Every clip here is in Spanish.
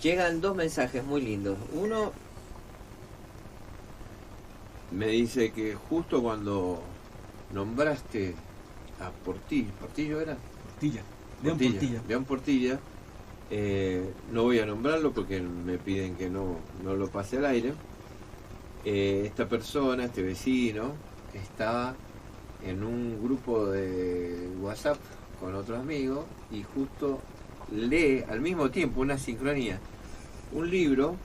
Llegan dos mensajes muy lindos. Uno me dice que justo cuando nombraste a ¿Portillo era? Portilla. León Portilla. León Portilla, no voy a nombrarlo porque me piden que no lo pase al aire. Esta persona, este vecino, estaba en un grupo de WhatsApp con otros amigos y justo lee al mismo tiempo, una sincronía, un libro,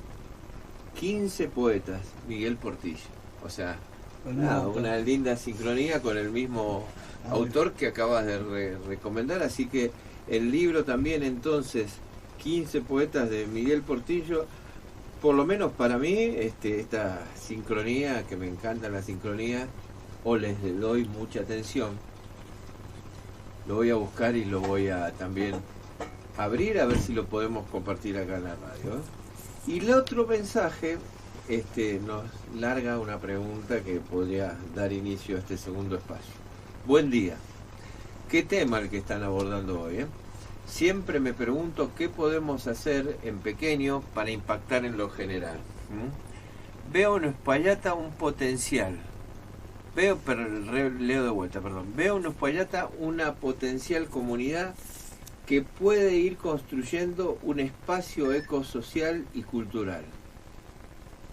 15 poetas, Miguel Portillo. O sea, nada, una linda sincronía con el mismo autor que acabas de recomendar. Así que el libro también, entonces, 15 poetas de Miguel Portillo, por lo menos para mí, esta sincronía, que me encanta la sincronía, o les doy mucha atención, lo voy a buscar y lo voy a también abrir a ver si lo podemos compartir acá en la radio. Y el otro mensaje nos larga una pregunta que podría dar inicio a este segundo espacio. Buen día. ¿Qué tema el que están abordando hoy? Siempre me pregunto qué podemos hacer en pequeño para impactar en lo general. Veo en Uspallata un potencial. Leo de vuelta, perdón. Veo en Uspallata una potencial comunidad que puede ir construyendo un espacio ecosocial y cultural.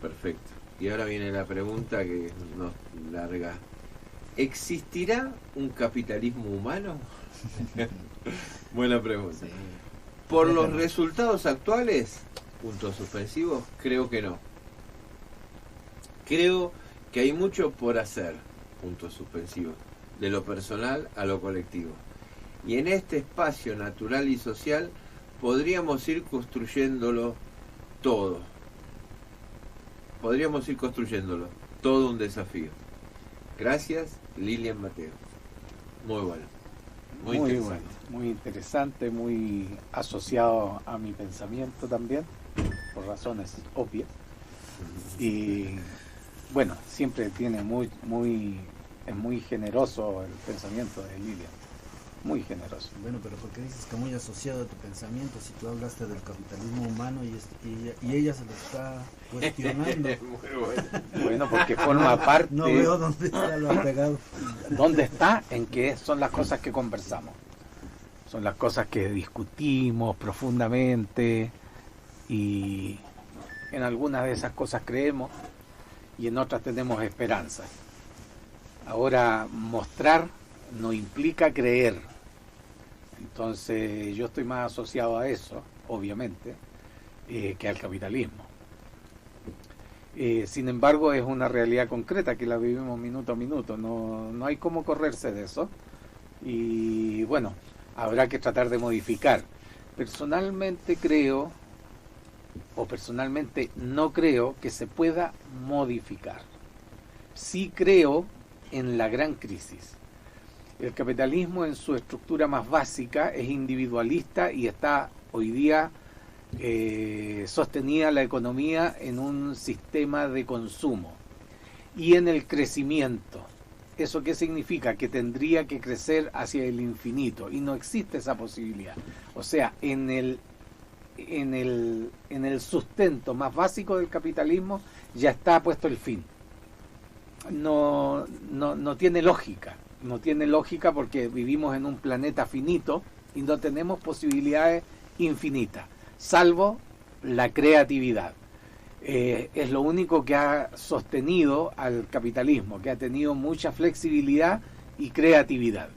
Perfecto. Y ahora viene la pregunta que nos larga. ¿Existirá un capitalismo humano? Buena pregunta. Por los resultados actuales, puntos suspensivos, creo que no. Creo que hay mucho por hacer, puntos suspensivos, de lo personal a lo colectivo. Y en este espacio natural y social podríamos ir construyéndolo todo. Podríamos ir construyéndolo. Todo un desafío. Gracias, Lilian Mateo. Muy bueno. Muy interesante. Bueno, muy interesante, muy asociado a mi pensamiento también, por razones obvias. Y bueno, siempre tiene es muy generoso el pensamiento de Lilian. Muy generoso. Bueno, pero ¿por qué dices que muy asociado a tu pensamiento si tú hablaste del capitalismo humano y ella se lo está cuestionando? Muy bueno. Bueno, porque forma parte... No veo dónde está lo apegado. ¿Dónde está? En que son las cosas que conversamos. Son las cosas que discutimos profundamente y en algunas de esas cosas creemos y en otras tenemos esperanza. Ahora, mostrar no implica creer. Entonces yo estoy más asociado a eso, obviamente, que al capitalismo. Sin embargo, es una realidad concreta que la vivimos minuto a minuto, no hay cómo correrse de eso. Y bueno, habrá que tratar de modificar. Personalmente creo, o personalmente no creo que se pueda modificar. Sí creo en la gran crisis. El capitalismo en su estructura más básica es individualista y está hoy día sostenida la economía en un sistema de consumo y en el crecimiento. ¿Eso qué significa? Que tendría que crecer hacia el infinito y no existe esa posibilidad. O sea, en el sustento más básico del capitalismo ya está puesto el fin. No tiene lógica. No tiene lógica porque vivimos en un planeta finito y no tenemos posibilidades infinitas, salvo la creatividad. Es lo único que ha sostenido al capitalismo, que ha tenido mucha flexibilidad y creatividad.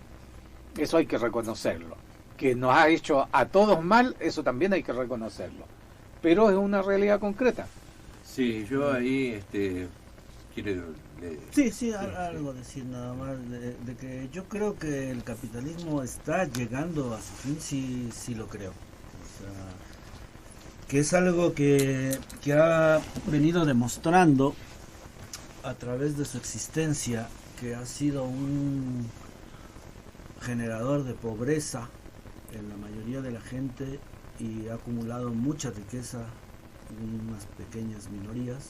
Eso hay que reconocerlo. Que nos ha hecho a todos mal, eso también hay que reconocerlo. Pero es una realidad concreta. Sí, yo ahí quiero... Sí, algo decir nada más, de que yo creo que el capitalismo está llegando a su fin, sí lo creo. O sea, que es algo que ha venido demostrando a través de su existencia, que ha sido un generador de pobreza en la mayoría de la gente y ha acumulado mucha riqueza en unas pequeñas minorías.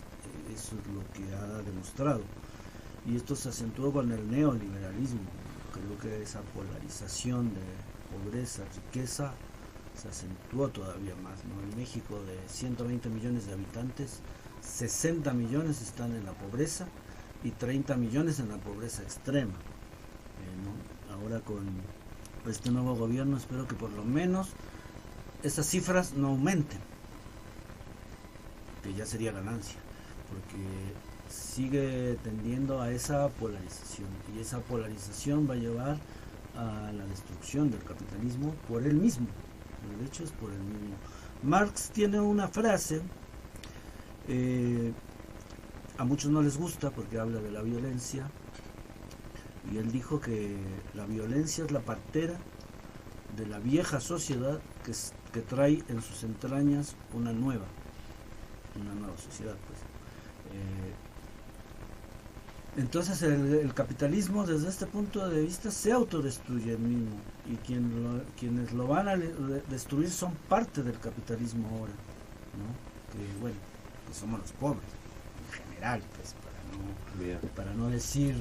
Eso es lo que ha demostrado, y esto se acentuó con el neoliberalismo. Creo que esa polarización de pobreza, riqueza se acentuó todavía más, ¿no? En México, de 120 millones de habitantes, 60 millones están en la pobreza y 30 millones en la pobreza extrema, ¿no? Ahora con este nuevo gobierno espero que por lo menos esas cifras no aumenten, que ya sería ganancia, porque sigue tendiendo a esa polarización, y esa polarización va a llevar a la destrucción del capitalismo por él mismo. De hecho es por él mismo. Marx tiene una frase, a muchos no les gusta porque habla de la violencia, y él dijo que la violencia es la partera de la vieja sociedad que trae en sus entrañas una nueva sociedad, pues. Entonces el capitalismo desde este punto de vista se autodestruye el mismo, y quienes lo van a destruir son parte del capitalismo ahora, ¿no? Que bueno, que somos los pobres en general, pues, para no decir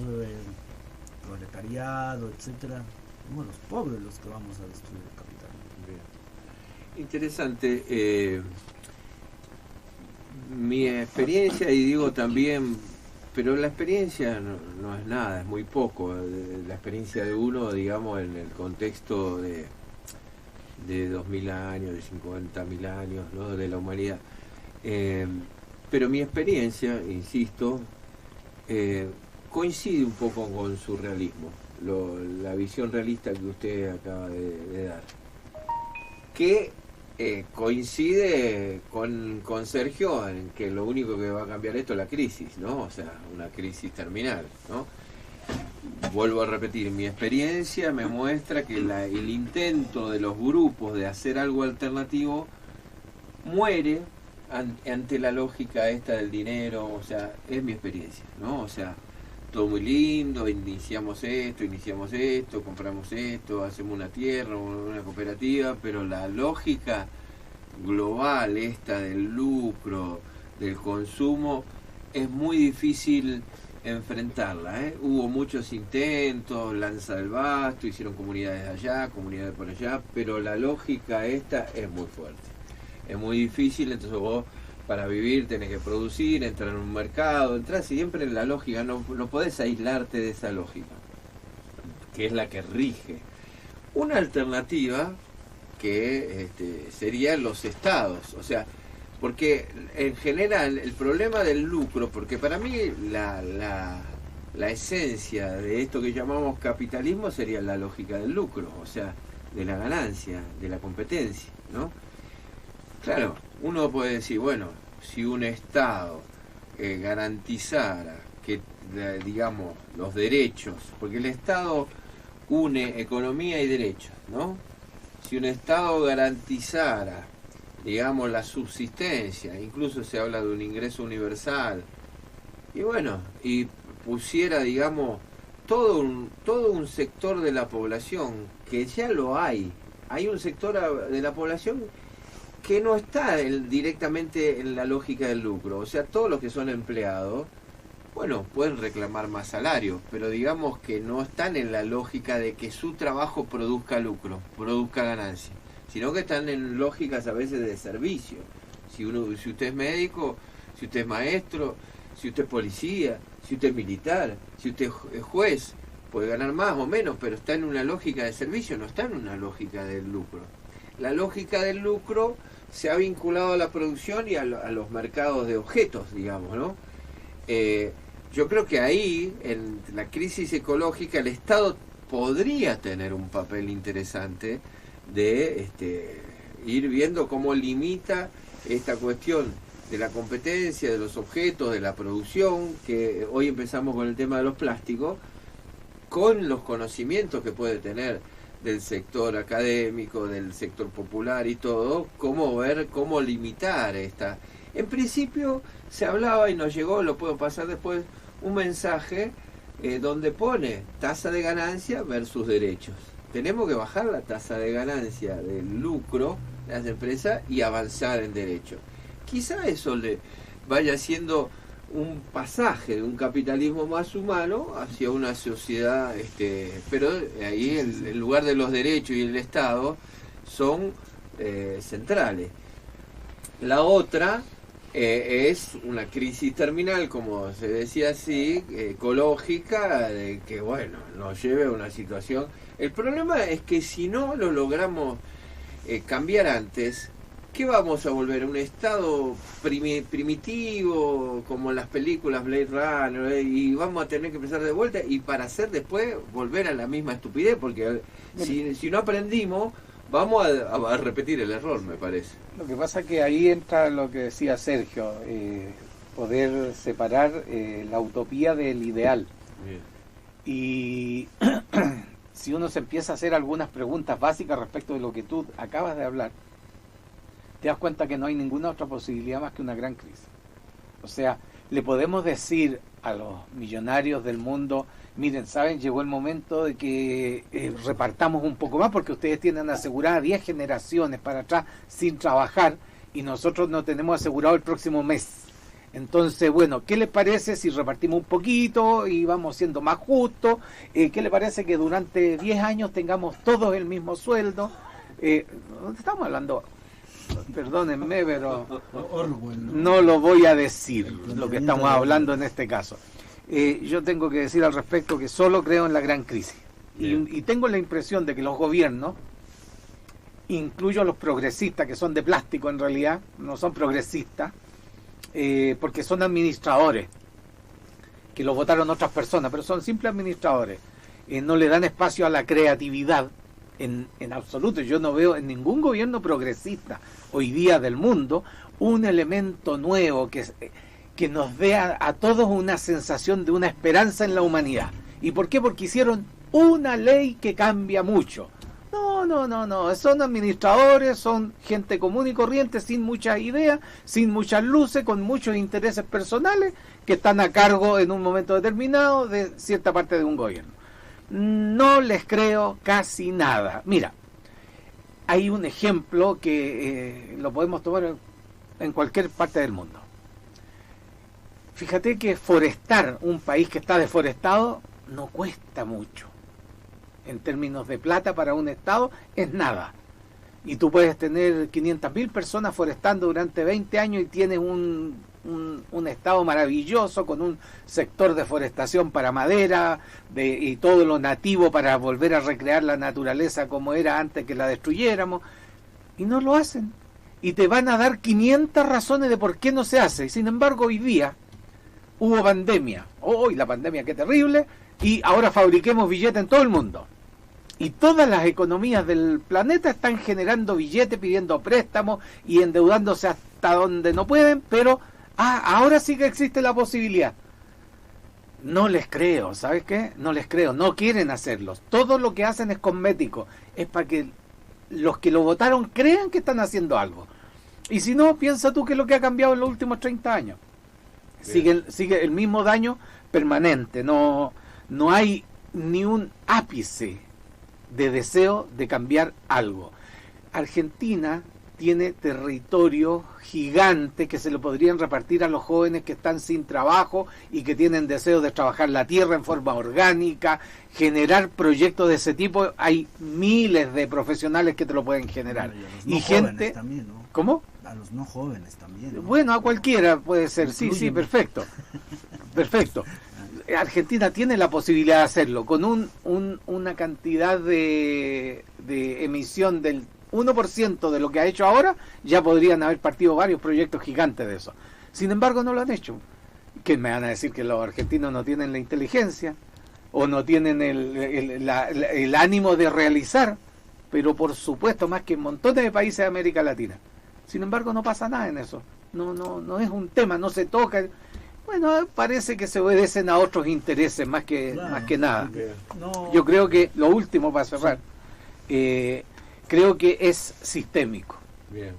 proletariado, etcétera. Somos los pobres los que vamos a destruir el capitalismo. Bien. Interesante. Mi experiencia, y digo también, pero la experiencia no es nada, es muy poco. La experiencia de uno, digamos, en el contexto de 2000 años, de 50.000 años, ¿no?, de la humanidad. Pero mi experiencia, insisto, coincide un poco con su realismo, la visión realista que usted acaba de dar, que coincide con Sergio en que lo único que va a cambiar esto es la crisis, ¿no? O sea, una crisis terminal, ¿no? Vuelvo a repetir, mi experiencia me muestra que el intento de los grupos de hacer algo alternativo muere ante la lógica esta del dinero. O sea, es mi experiencia, ¿no? O sea, todo muy lindo, iniciamos esto, compramos esto, hacemos una tierra, una cooperativa, pero la lógica global esta del lucro, del consumo, es muy difícil enfrentarla, ¿eh? Hubo muchos intentos, Lanza del Basto, hicieron comunidades allá, comunidades por allá, pero la lógica esta es muy fuerte, es muy difícil. Entonces vos, para vivir, tenés que producir, entrar en un mercado, entrar siempre en la lógica, no podés aislarte de esa lógica, que es la que rige. Una alternativa que serían los estados, o sea, porque en general el problema del lucro, porque para mí la esencia de esto que llamamos capitalismo sería la lógica del lucro, o sea, de la ganancia, de la competencia, ¿no? Claro, uno puede decir, bueno, si un Estado garantizara que, digamos, los derechos, porque el Estado une economía y derechos, ¿no? Si un Estado garantizara, digamos, la subsistencia, incluso se habla de un ingreso universal, y bueno, y pusiera, digamos, todo un sector de la población, que ya lo hay un sector de la población que no está directamente en la lógica del lucro. O sea, todos los que son empleados, bueno, pueden reclamar más salario, pero digamos que no están en la lógica de que su trabajo produzca lucro, produzca ganancia, sino que están en lógicas a veces de servicio. Si usted es médico, si usted es maestro, si usted es policía, si usted es militar, si usted es juez, puede ganar más o menos, pero está en una lógica de servicio, no está en una lógica del lucro. La lógica del lucro se ha vinculado a la producción y a los mercados de objetos, digamos, ¿no? Yo creo que ahí, en la crisis ecológica, el Estado podría tener un papel interesante de ir viendo cómo limita esta cuestión de la competencia, de los objetos, de la producción, que hoy empezamos con el tema de los plásticos, con los conocimientos que puede tener del sector académico, del sector popular y todo, cómo limitar esta. En principio se hablaba, y nos llegó, lo puedo pasar después, un mensaje donde pone tasa de ganancia versus derechos. Tenemos que bajar la tasa de ganancia del lucro de las empresas y avanzar en derechos. Quizá eso le vaya siendo un pasaje de un capitalismo más humano hacia una sociedad, pero ahí en lugar de los derechos y el Estado son centrales. La otra es una crisis terminal, como se decía así, ecológica, de que, bueno, nos lleve a una situación. El problema es que si no lo logramos cambiar antes, ¿qué vamos a volver? ¿Un estado primitivo, como en las películas Blade Runner? Y vamos a tener que empezar de vuelta, y para hacer después volver a la misma estupidez, porque si no aprendimos, vamos a repetir el error, me parece. Lo que pasa es que ahí entra lo que decía Sergio, poder separar la utopía del ideal. Bien. Y si uno se empieza a hacer algunas preguntas básicas respecto de lo que tú acabas de hablar, te das cuenta que no hay ninguna otra posibilidad más que una gran crisis. O sea, le podemos decir a los millonarios del mundo, miren, ¿saben? Llegó el momento de que repartamos un poco más, porque ustedes tienen asegurada 10 generaciones para atrás sin trabajar, y nosotros no tenemos asegurado el próximo mes. Entonces, bueno, ¿qué les parece si repartimos un poquito y vamos siendo más justos? ¿Qué les parece que durante 10 años tengamos todos el mismo sueldo? Estamos hablando, perdónenme, pero no lo voy a decir, lo que estamos hablando en este caso. Yo tengo que decir al respecto que solo creo en la gran crisis. Y tengo la impresión de que los gobiernos, incluyo los progresistas, que son de plástico en realidad, no son progresistas, porque son administradores, que los votaron otras personas, pero son simples administradores. No le dan espacio a la creatividad en absoluto. Yo no veo en ningún gobierno progresista hoy día del mundo un elemento nuevo que nos dé a todos una sensación de una esperanza en la humanidad. ¿Y por qué? Porque hicieron una ley que cambia mucho. No, son administradores, son gente común y corriente, sin muchas ideas, sin muchas luces, con muchos intereses personales, que están a cargo en un momento determinado de cierta parte de un gobierno. No les creo casi nada. Mira, hay un ejemplo que lo podemos tomar en cualquier parte del mundo. Fíjate que forestar un país que está deforestado no cuesta mucho. En términos de plata para un estado es nada. Y tú puedes tener 500.000 personas forestando durante 20 años y tienes un estado maravilloso con un sector de forestación para madera y todo lo nativo para volver a recrear la naturaleza como era antes que la destruyéramos. Y no lo hacen. Y te van a dar 500 razones de por qué no se hace. Y sin embargo, hoy día hubo pandemia. ¡Uy, la pandemia, qué terrible! Y ahora fabriquemos billetes en todo el mundo. Y todas las economías del planeta están generando billetes, pidiendo préstamos y endeudándose hasta donde no pueden, pero ahora sí que existe la posibilidad. No les creo, ¿sabes qué? No les creo, no quieren hacerlos. Todo lo que hacen es cosmético, es para que los que lo votaron crean que están haciendo algo. Y si no, piensa tú qué es lo que ha cambiado en los últimos 30 años. Sigue el mismo daño permanente, no hay ni un ápice de deseo de cambiar algo. Argentina tiene territorio gigante que se lo podrían repartir a los jóvenes que están sin trabajo y que tienen deseo de trabajar la tierra en forma orgánica, generar proyectos de ese tipo. Hay miles de profesionales que te lo pueden generar. Y gente también, ¿no? ¿Cómo? A los no jóvenes también, ¿no? Bueno, a cualquiera puede ser. Sí, perfecto. Argentina tiene la posibilidad de hacerlo con una cantidad de emisión del 1% de lo que ha hecho ahora. Ya podrían haber partido varios proyectos gigantes de eso. Sin embargo, no lo han hecho. ¿Qué me van a decir? ¿Que los argentinos no tienen la inteligencia o no tienen el ánimo de realizar? Pero por supuesto, más que en montones de países de América Latina. Sin embargo, no pasa nada en eso. No es un tema, no se toca. Bueno, parece que se obedecen a otros intereses más que nada. No. Yo creo que, lo último para cerrar, creo que es sistémico. Bien,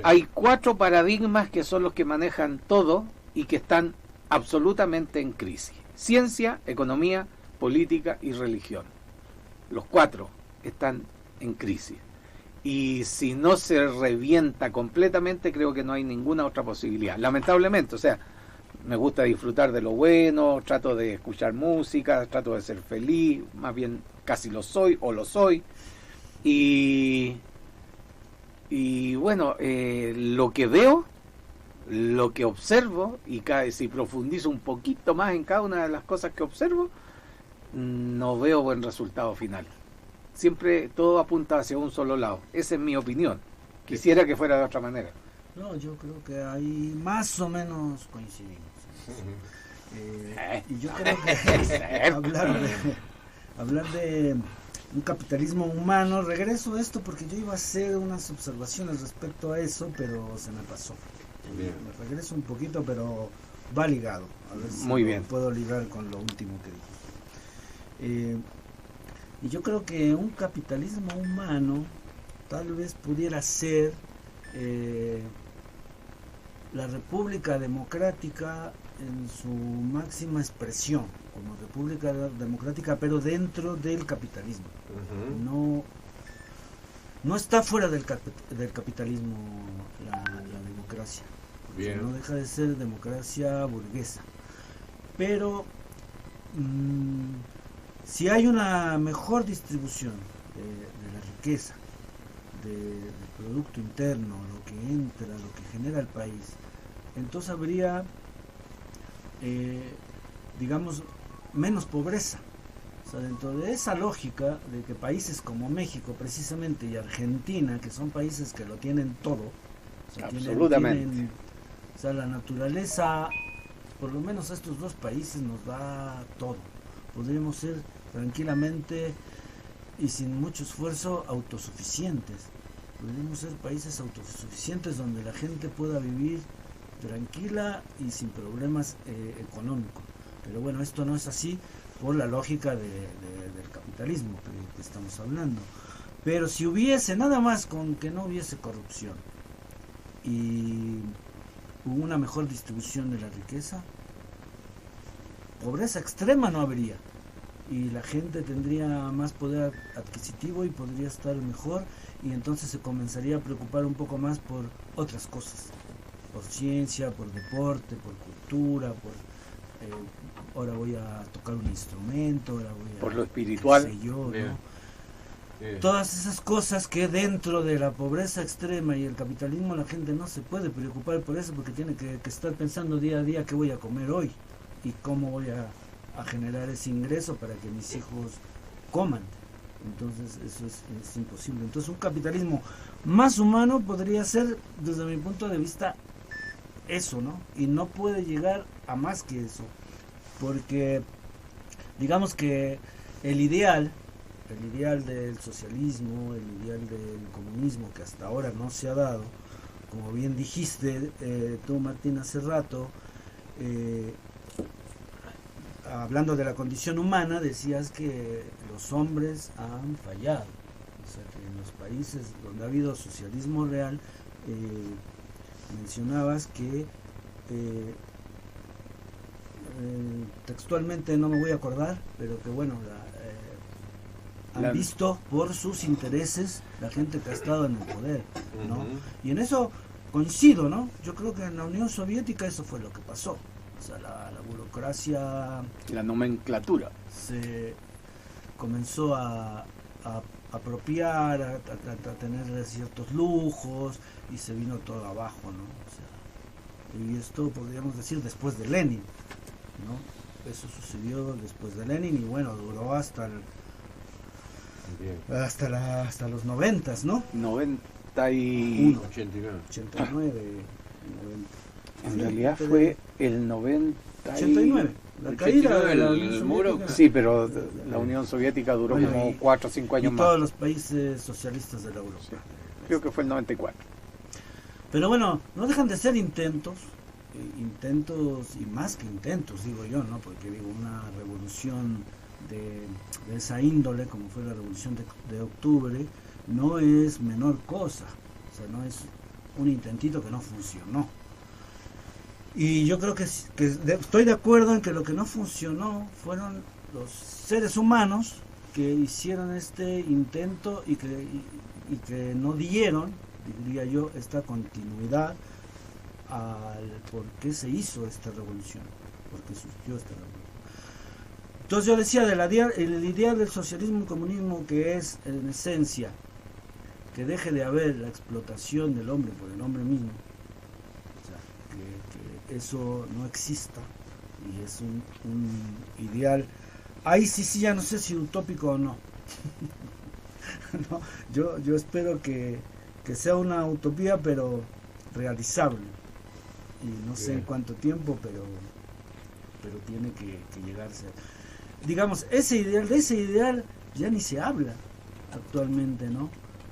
hay 4 paradigmas que son los que manejan todo y que están absolutamente en crisis. Ciencia, economía, política y religión. Los 4 están en crisis. Y si no se revienta completamente, creo que no hay ninguna otra posibilidad. Lamentablemente, o sea, me gusta disfrutar de lo bueno, trato de escuchar música, trato de ser feliz, más bien casi lo soy o lo soy. Y Y bueno, lo que veo, lo que observo, y si profundizo un poquito más en cada una de las cosas que observo, no veo buen resultado final. Siempre todo apunta hacia un solo lado. Esa es mi opinión. Quisiera que fuera de otra manera. No, yo creo que ahí más o menos coincidimos. Y yo creo que hablar de un capitalismo humano, regreso a esto porque yo iba a hacer unas observaciones respecto a eso, pero se me pasó. Me regreso un poquito, pero va ligado. A ver si muy bien. Puedo ligar con lo último que dije. Y yo creo que un capitalismo humano tal vez pudiera ser la República Democrática en su máxima expresión, como República Democrática, pero dentro del capitalismo. No está fuera del capitalismo la democracia. Bien. No deja de ser democracia burguesa. Pero si hay una mejor distribución de la riqueza, del producto interno, lo que entra, lo que genera el país, entonces habría, digamos, menos pobreza. O sea, dentro de esa lógica de que países como México precisamente y Argentina, que son países que lo tienen todo, o sea, absolutamente, o sea, la naturaleza, por lo menos a estos dos países nos da todo. Podríamos ser tranquilamente y sin mucho esfuerzo autosuficientes. Podríamos ser países autosuficientes donde la gente pueda vivir tranquila y sin problemas económicos. Pero bueno, esto no es así por la lógica del capitalismo que estamos hablando. Pero si hubiese, nada más con que no hubiese corrupción y una mejor distribución de la riqueza, pobreza extrema no habría. Y la gente tendría más poder adquisitivo y podría estar mejor, y entonces se comenzaría a preocupar un poco más por otras cosas, por ciencia, por deporte, por cultura, por ahora voy a tocar un instrumento, ahora voy a, por lo espiritual, qué sé yo, ¿no? Todas esas cosas que dentro de la pobreza extrema y el capitalismo la gente no se puede preocupar por eso, porque tiene que estar pensando día a día qué voy a comer hoy y cómo voy a generar ese ingreso para que mis hijos coman. Entonces eso es imposible. Entonces un capitalismo más humano podría ser, desde mi punto de vista, eso, ¿no? Y no puede llegar a más que eso, porque digamos que el ideal del socialismo, el ideal del comunismo, que hasta ahora no se ha dado, como bien dijiste tú, Martín, hace rato, hablando de la condición humana, decías que los hombres han fallado. O sea, que en los países donde ha habido socialismo real, mencionabas que textualmente no me voy a acordar, pero que bueno, han visto por sus intereses la gente que ha estado en el poder, ¿no? Y en eso coincido, ¿no? Yo creo que en la Unión Soviética eso fue lo que pasó. O sea, la burocracia, la nomenclatura se comenzó a apropiar, a tener ciertos lujos, y se vino todo abajo, ¿no? O sea, y esto podríamos decir después de Lenin, ¿no? Eso sucedió después de Lenin y bueno, duró hasta los 90, ¿no? 89. 89, 90. En realidad fue el 89. La caída del muro. Sí, pero la Unión Soviética duró como 4 o 5 años más. Todos los países socialistas de la Europa. Sí. Creo que fue el 94. Pero bueno, no dejan de ser intentos y más que intentos, digo yo, ¿no? Porque digo, una revolución de esa índole, como fue la revolución de octubre, no es menor cosa. O sea, no es un intentito que no funcionó. Y yo creo que estoy de acuerdo en que lo que no funcionó fueron los seres humanos que hicieron este intento y que no dieron, diría yo, esta continuidad al por qué se hizo esta revolución, por qué surgió esta revolución. Entonces yo decía el ideal del socialismo y comunismo, que es en esencia que deje de haber la explotación del hombre por el hombre mismo, o sea, que eso no exista, y es un ideal, ahí sí ya no sé si utópico o no. No, yo espero que sea una utopía, pero realizable, y no sé en cuánto tiempo, pero tiene que llegarse. Digamos, de ese ideal ya ni se habla actualmente, ¿no?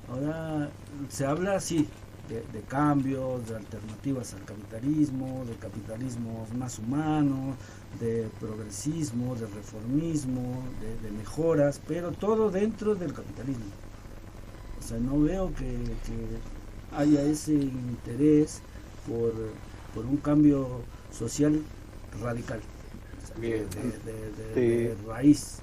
Ahora se habla, sí, de cambios, de alternativas al capitalismo, de capitalismos más humanos, de progresismo, de reformismo, de mejoras, pero todo dentro del capitalismo. O sea, no veo que haya ese interés por un cambio social radical, o sea, bien, de raíz.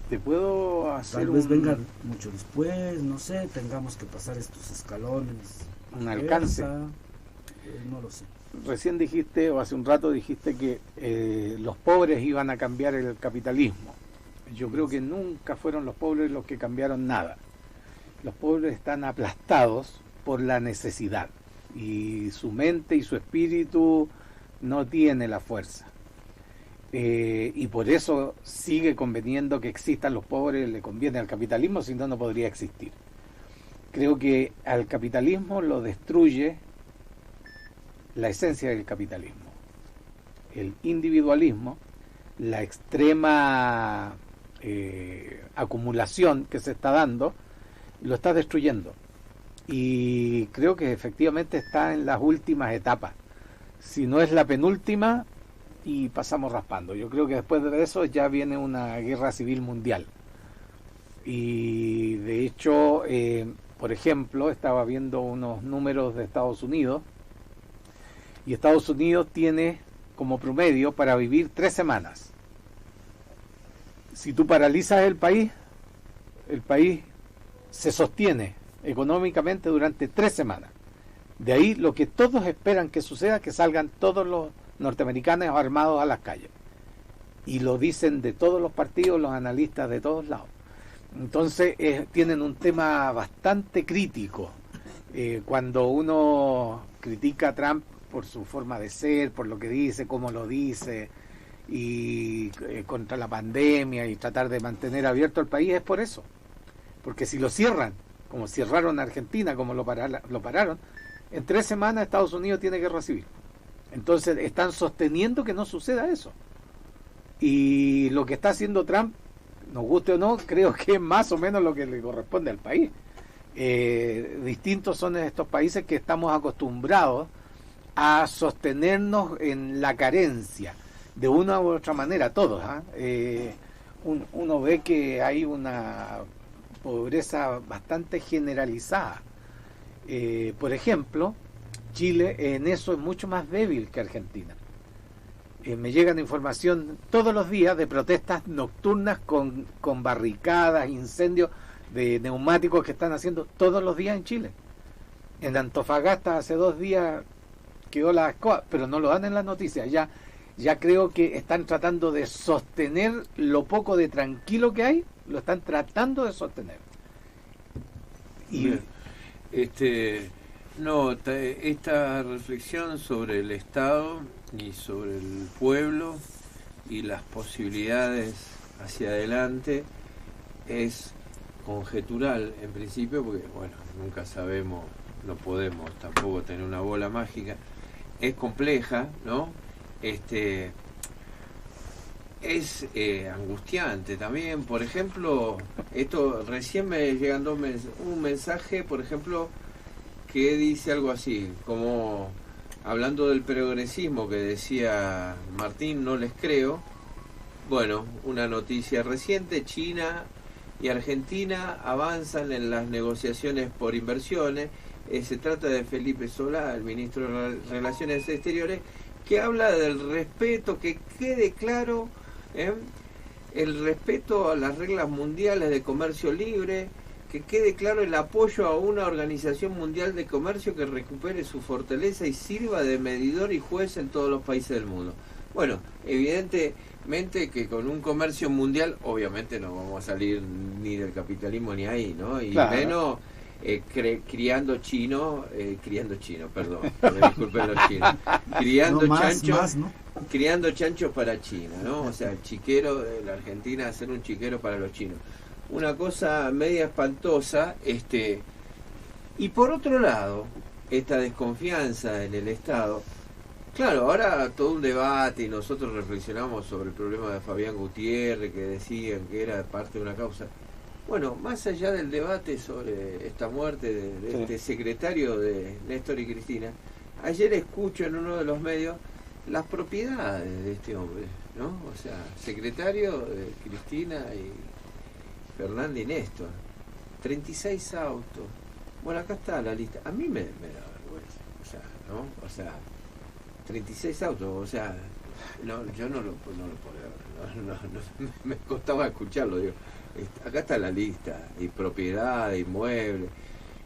Te puedo hacer Tal vez venga mucho después, no sé, tengamos que pasar estos escalones. un alcance. No lo sé. Recién dijiste, o hace un rato dijiste, que los pobres iban a cambiar el capitalismo. Yo creo que nunca fueron los pobres los que cambiaron nada. Los pobres están aplastados por la necesidad, y su mente y su espíritu no tiene la fuerza. Y por eso sigue conveniendo que existan los pobres, le conviene al capitalismo, si no, no podría existir. Creo que al capitalismo lo destruye la esencia del capitalismo, el individualismo, la extrema acumulación que se está dando, lo está destruyendo. Y creo que efectivamente está en las últimas etapas, si no es la penúltima, y pasamos raspando. Yo creo que después de eso ya viene una guerra civil mundial. Y de hecho, por ejemplo, estaba viendo unos números de Estados Unidos, y Estados Unidos tiene como promedio para vivir 3 semanas. Si tú paralizas el país se sostiene económicamente durante 3 semanas. De ahí lo que todos esperan que suceda, que salgan todos los norteamericanos armados a las calles. Y lo dicen de todos los partidos, los analistas de todos lados. Entonces tienen un tema bastante crítico. Cuando uno critica a Trump por su forma de ser, por lo que dice, cómo lo dice, y contra la pandemia y tratar de mantener abierto el país, es por eso. Porque si lo cierran, como cerraron a Argentina, como lo pararon, en 3 semanas Estados Unidos tiene guerra civil. Entonces están sosteniendo que no suceda eso. Y lo que está haciendo Trump, nos guste o no, creo que es más o menos lo que le corresponde al país. Distintos son estos países que estamos acostumbrados a sostenernos en la carencia, de una u otra manera, todos. Uno ve que hay una pobreza bastante generalizada. Por ejemplo, Chile en eso es mucho más débil que Argentina. Me llegan información todos los días de protestas nocturnas con barricadas, incendios de neumáticos que están haciendo todos los días en Chile. En Antofagasta hace 2 días quedó la escoba, pero no lo dan en las noticias. Ya creo que están tratando de sostener lo poco de tranquilo que hay, lo están tratando de sostener. Y esta reflexión sobre el Estado y sobre el pueblo y las posibilidades hacia adelante es conjetural en principio, porque bueno, nunca sabemos, no podemos tampoco tener una bola mágica, es compleja, ¿no? Es angustiante también. Por ejemplo, esto recién me llegan un mensaje, por ejemplo, que dice algo así, como hablando del progresismo que decía Martín, no les creo. Bueno, una noticia reciente: China y Argentina avanzan en las negociaciones por inversiones. Se trata de Felipe Solá, el ministro de Relaciones Exteriores, que habla del respeto, que quede claro, el respeto a las reglas mundiales de comercio libre, que quede claro el apoyo a una organización mundial de comercio que recupere su fortaleza y sirva de medidor y juez en todos los países del mundo. Bueno, evidentemente que con un comercio mundial, obviamente no vamos a salir ni del capitalismo ni ahí, ¿no? Y claro, menos criando chino, perdón, disculpen los chinos, criando chanchos, ¿no? criando chanchos para China, ¿no? O sea, el chiquero de la Argentina hacer un chiquero para los chinos. Una cosa media espantosa, y por otro lado, esta desconfianza en el Estado. Claro, ahora todo un debate y nosotros reflexionamos sobre el problema de Fabián Gutiérrez, que decían que era parte de una causa. Bueno, más allá del debate sobre esta muerte de este secretario de Néstor y Cristina, ayer escucho en uno de los medios las propiedades de este hombre, ¿no? O sea, secretario de Cristina y Fernández y Néstor, 36 autos. Bueno, acá está la lista. A mí me da vergüenza, o sea, ¿no? O sea, 36 autos, o sea, no, yo no lo podía ver, no, me costaba escucharlo, digo. Acá está la lista, y propiedad, inmueble,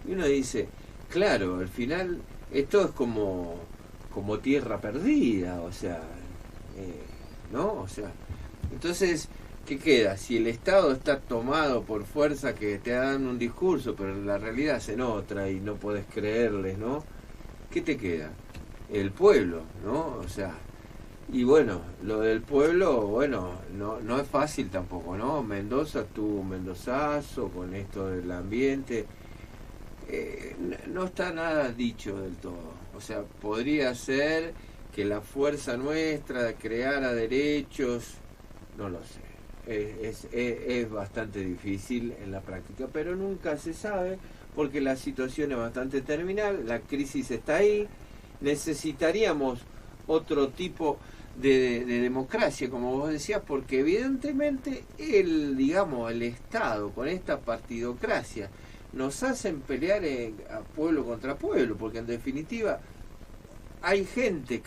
y uno dice, claro, al final esto es como tierra perdida, o sea, ¿no? O sea, entonces, ¿qué queda? Si el Estado está tomado por fuerza que te dan un discurso, pero la realidad es en otra y no podés creerles, ¿no? ¿Qué te queda? El pueblo, ¿no? O sea, y bueno, lo del pueblo, bueno, no es fácil tampoco, ¿no? Mendoza tuvo un mendozazo con esto del ambiente, no está nada dicho del todo, o sea, podría ser que la fuerza nuestra creara derechos, no lo sé, es bastante difícil en la práctica, pero nunca se sabe porque la situación es bastante terminal, la crisis está ahí, necesitaríamos otro tipo de democracia, como vos decías, porque evidentemente el Estado con esta partidocracia nos hacen pelear a pueblo contra pueblo, porque en definitiva hay gente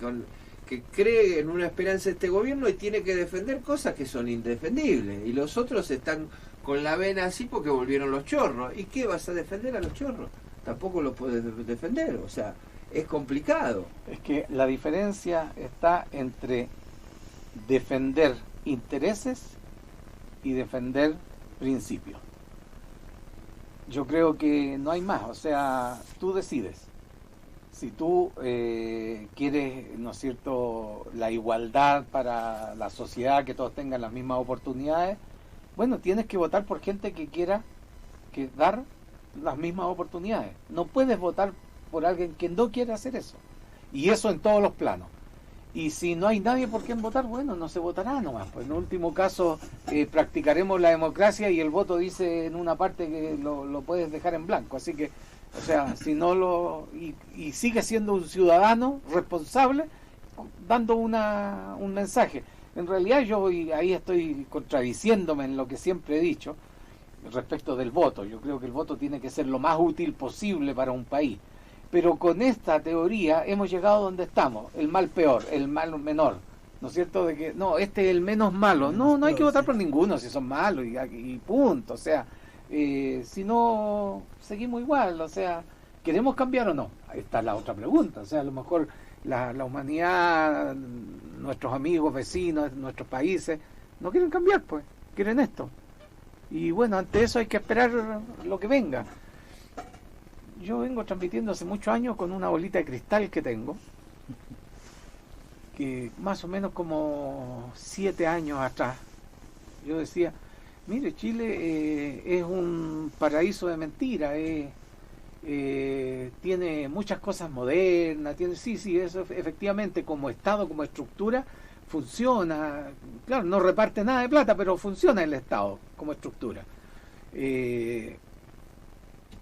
que cree en una esperanza de este gobierno y tiene que defender cosas que son indefendibles, y los otros están con la vena así porque volvieron los chorros. ¿Y qué vas a defender a los chorros? Tampoco los puedes defender, o sea, es complicado. Es que la diferencia está entre defender intereses y defender principios. Yo creo que no hay más, o sea, tú decides. Si tú quieres, ¿no es cierto?, la igualdad para la sociedad, que todos tengan las mismas oportunidades, bueno, tienes que votar por gente que quiera dar las mismas oportunidades. No puedes votar por alguien que no quiere hacer eso. Y eso en todos los planos. Y si no hay nadie por quien votar, bueno, no se votará nomás. Pues en último caso practicaremos la democracia y el voto dice en una parte que lo puedes dejar en blanco. Así que, o sea, si no y sigue siendo un ciudadano responsable, dando un mensaje. En realidad yo ahí estoy contradiciéndome en lo que siempre he dicho respecto del voto. Yo creo que el voto tiene que ser lo más útil posible para un país. Pero con esta teoría hemos llegado donde estamos, el mal peor, el mal menor, ¿no es cierto? De que, no, este es el menos malo. No hay que votar por ninguno si son malos y punto. O sea, si no, seguimos igual. O sea, ¿queremos cambiar o no? Ahí está la otra pregunta. O sea, a lo mejor la humanidad, nuestros amigos, vecinos, nuestros países, no quieren cambiar, pues, quieren esto. Y bueno, ante eso hay que esperar lo que venga. Yo vengo transmitiendo hace muchos años con una bolita de cristal que tengo, que más o menos como 7 años atrás, yo decía, mire, Chile es un paraíso de mentiras, tiene muchas cosas modernas, sí, eso efectivamente como Estado, como estructura, funciona. Claro, no reparte nada de plata, pero funciona el Estado como estructura.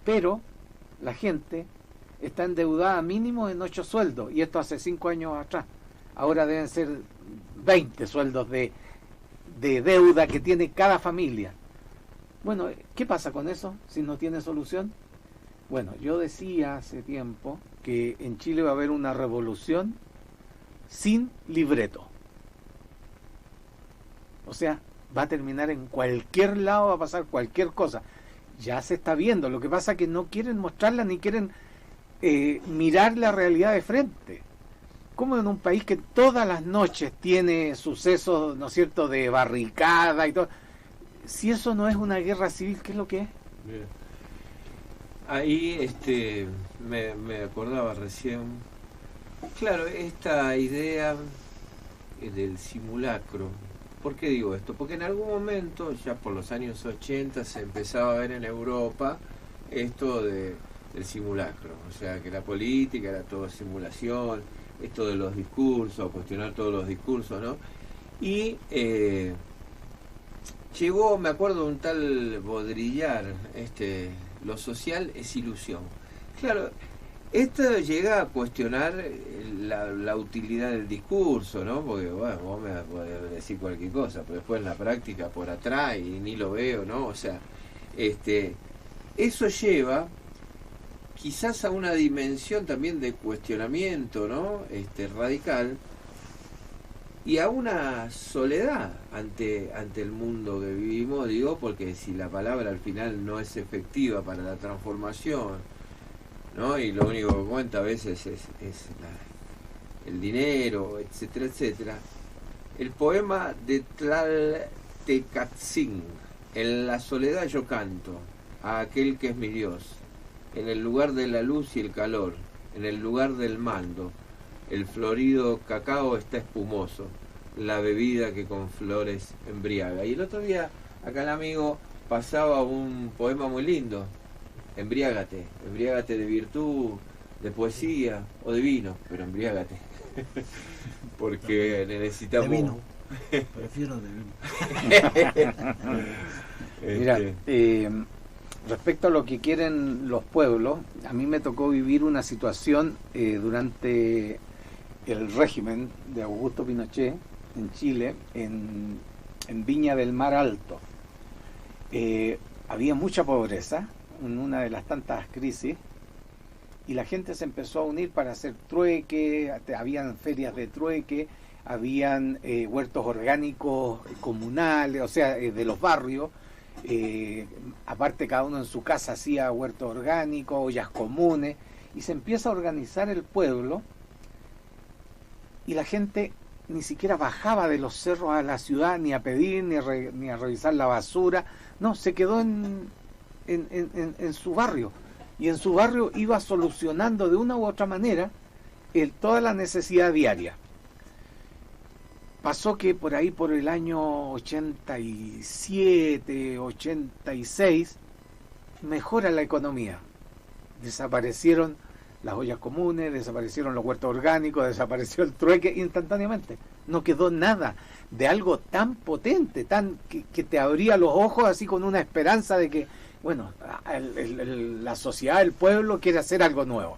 Pero la gente está endeudada mínimo en 8 sueldos, y esto hace 5 años atrás. Ahora deben ser 20 sueldos de deuda que tiene cada familia. Bueno, ¿qué pasa con eso si no tiene solución? Bueno, yo decía hace tiempo que en Chile va a haber una revolución sin libreto. O sea, va a terminar en cualquier lado, va a pasar cualquier cosa. Ya se está viendo, lo que pasa es que no quieren mostrarla ni quieren mirar la realidad de frente. Como en un país que todas las noches tiene sucesos, ¿no es cierto?, de barricada y todo. Si eso no es una guerra civil, ¿qué es lo que es? Bien. ahí me acordaba recién, claro, esta idea del simulacro. ¿Por qué digo esto? Porque en algún momento, ya por los años 80, se empezaba a ver en Europa esto del simulacro. O sea, que la política era todo simulación, esto de los discursos, cuestionar todos los discursos, ¿no? Y llegó, me acuerdo, un tal Baudrillard, lo social es ilusión. Claro, esto llega a cuestionar la utilidad del discurso, ¿no? Porque, bueno, vos me podés decir cualquier cosa, pero después en la práctica por atrás y ni lo veo, ¿no? O sea, eso lleva quizás a una dimensión también de cuestionamiento, ¿no? Radical, y a una soledad ante el mundo que vivimos, digo, porque si la palabra al final no es efectiva para la transformación, ¿no? Y lo único que cuenta a veces es el dinero, etcétera, etcétera. El poema de Tlaltecatzin: en la soledad yo canto a aquel que es mi Dios, en el lugar de la luz y el calor, en el lugar del mando, el florido cacao está espumoso, la bebida que con flores embriaga. Y el otro día acá el amigo pasaba un poema muy lindo: embriágate, embriágate de virtud, de poesía o de vino, pero embriágate. Porque necesitamos... De vino. Prefiero de vino. Mira, respecto a lo que quieren los pueblos, a mí me tocó vivir una situación durante el régimen de Augusto Pinochet en Chile, en Viña del Mar Alto. Había mucha pobreza, en una de las tantas crisis, y la gente se empezó a unir para hacer trueque, habían ferias de trueque, habían huertos orgánicos comunales, o sea, de los barrios, aparte cada uno en su casa hacía huertos orgánicos, ollas comunes, y se empieza a organizar el pueblo, y la gente ni siquiera bajaba de los cerros a la ciudad ni a pedir, ni a revisar la basura, no, se quedó en su barrio, y en su barrio iba solucionando de una u otra manera toda la necesidad diaria. Pasó que por ahí, por el año 87, 86, mejora la economía. Desaparecieron las ollas comunes, desaparecieron los huertos orgánicos, desapareció el trueque instantáneamente. No quedó nada de algo tan potente, que te abría los ojos así con una esperanza de que, bueno, la sociedad, el pueblo quiere hacer algo nuevo.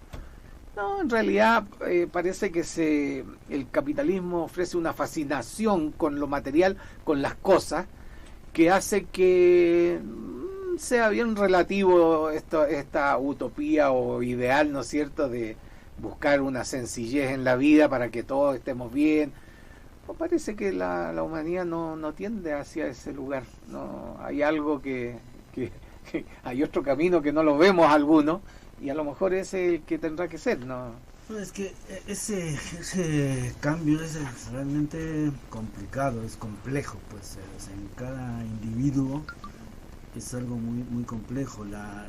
No, en realidad parece que el capitalismo ofrece una fascinación con lo material, con las cosas, que hace que sea bien relativo esta utopía o ideal, ¿no es cierto?, de buscar una sencillez en la vida para que todos estemos bien. Pues parece que la humanidad no tiende hacia ese lugar. No, hay algo que hay otro camino que no lo vemos algunos, y a lo mejor ese es el que tendrá que ser, ¿no? Pues es que ese cambio es realmente complicado, es complejo, pues en cada individuo es algo muy muy complejo. La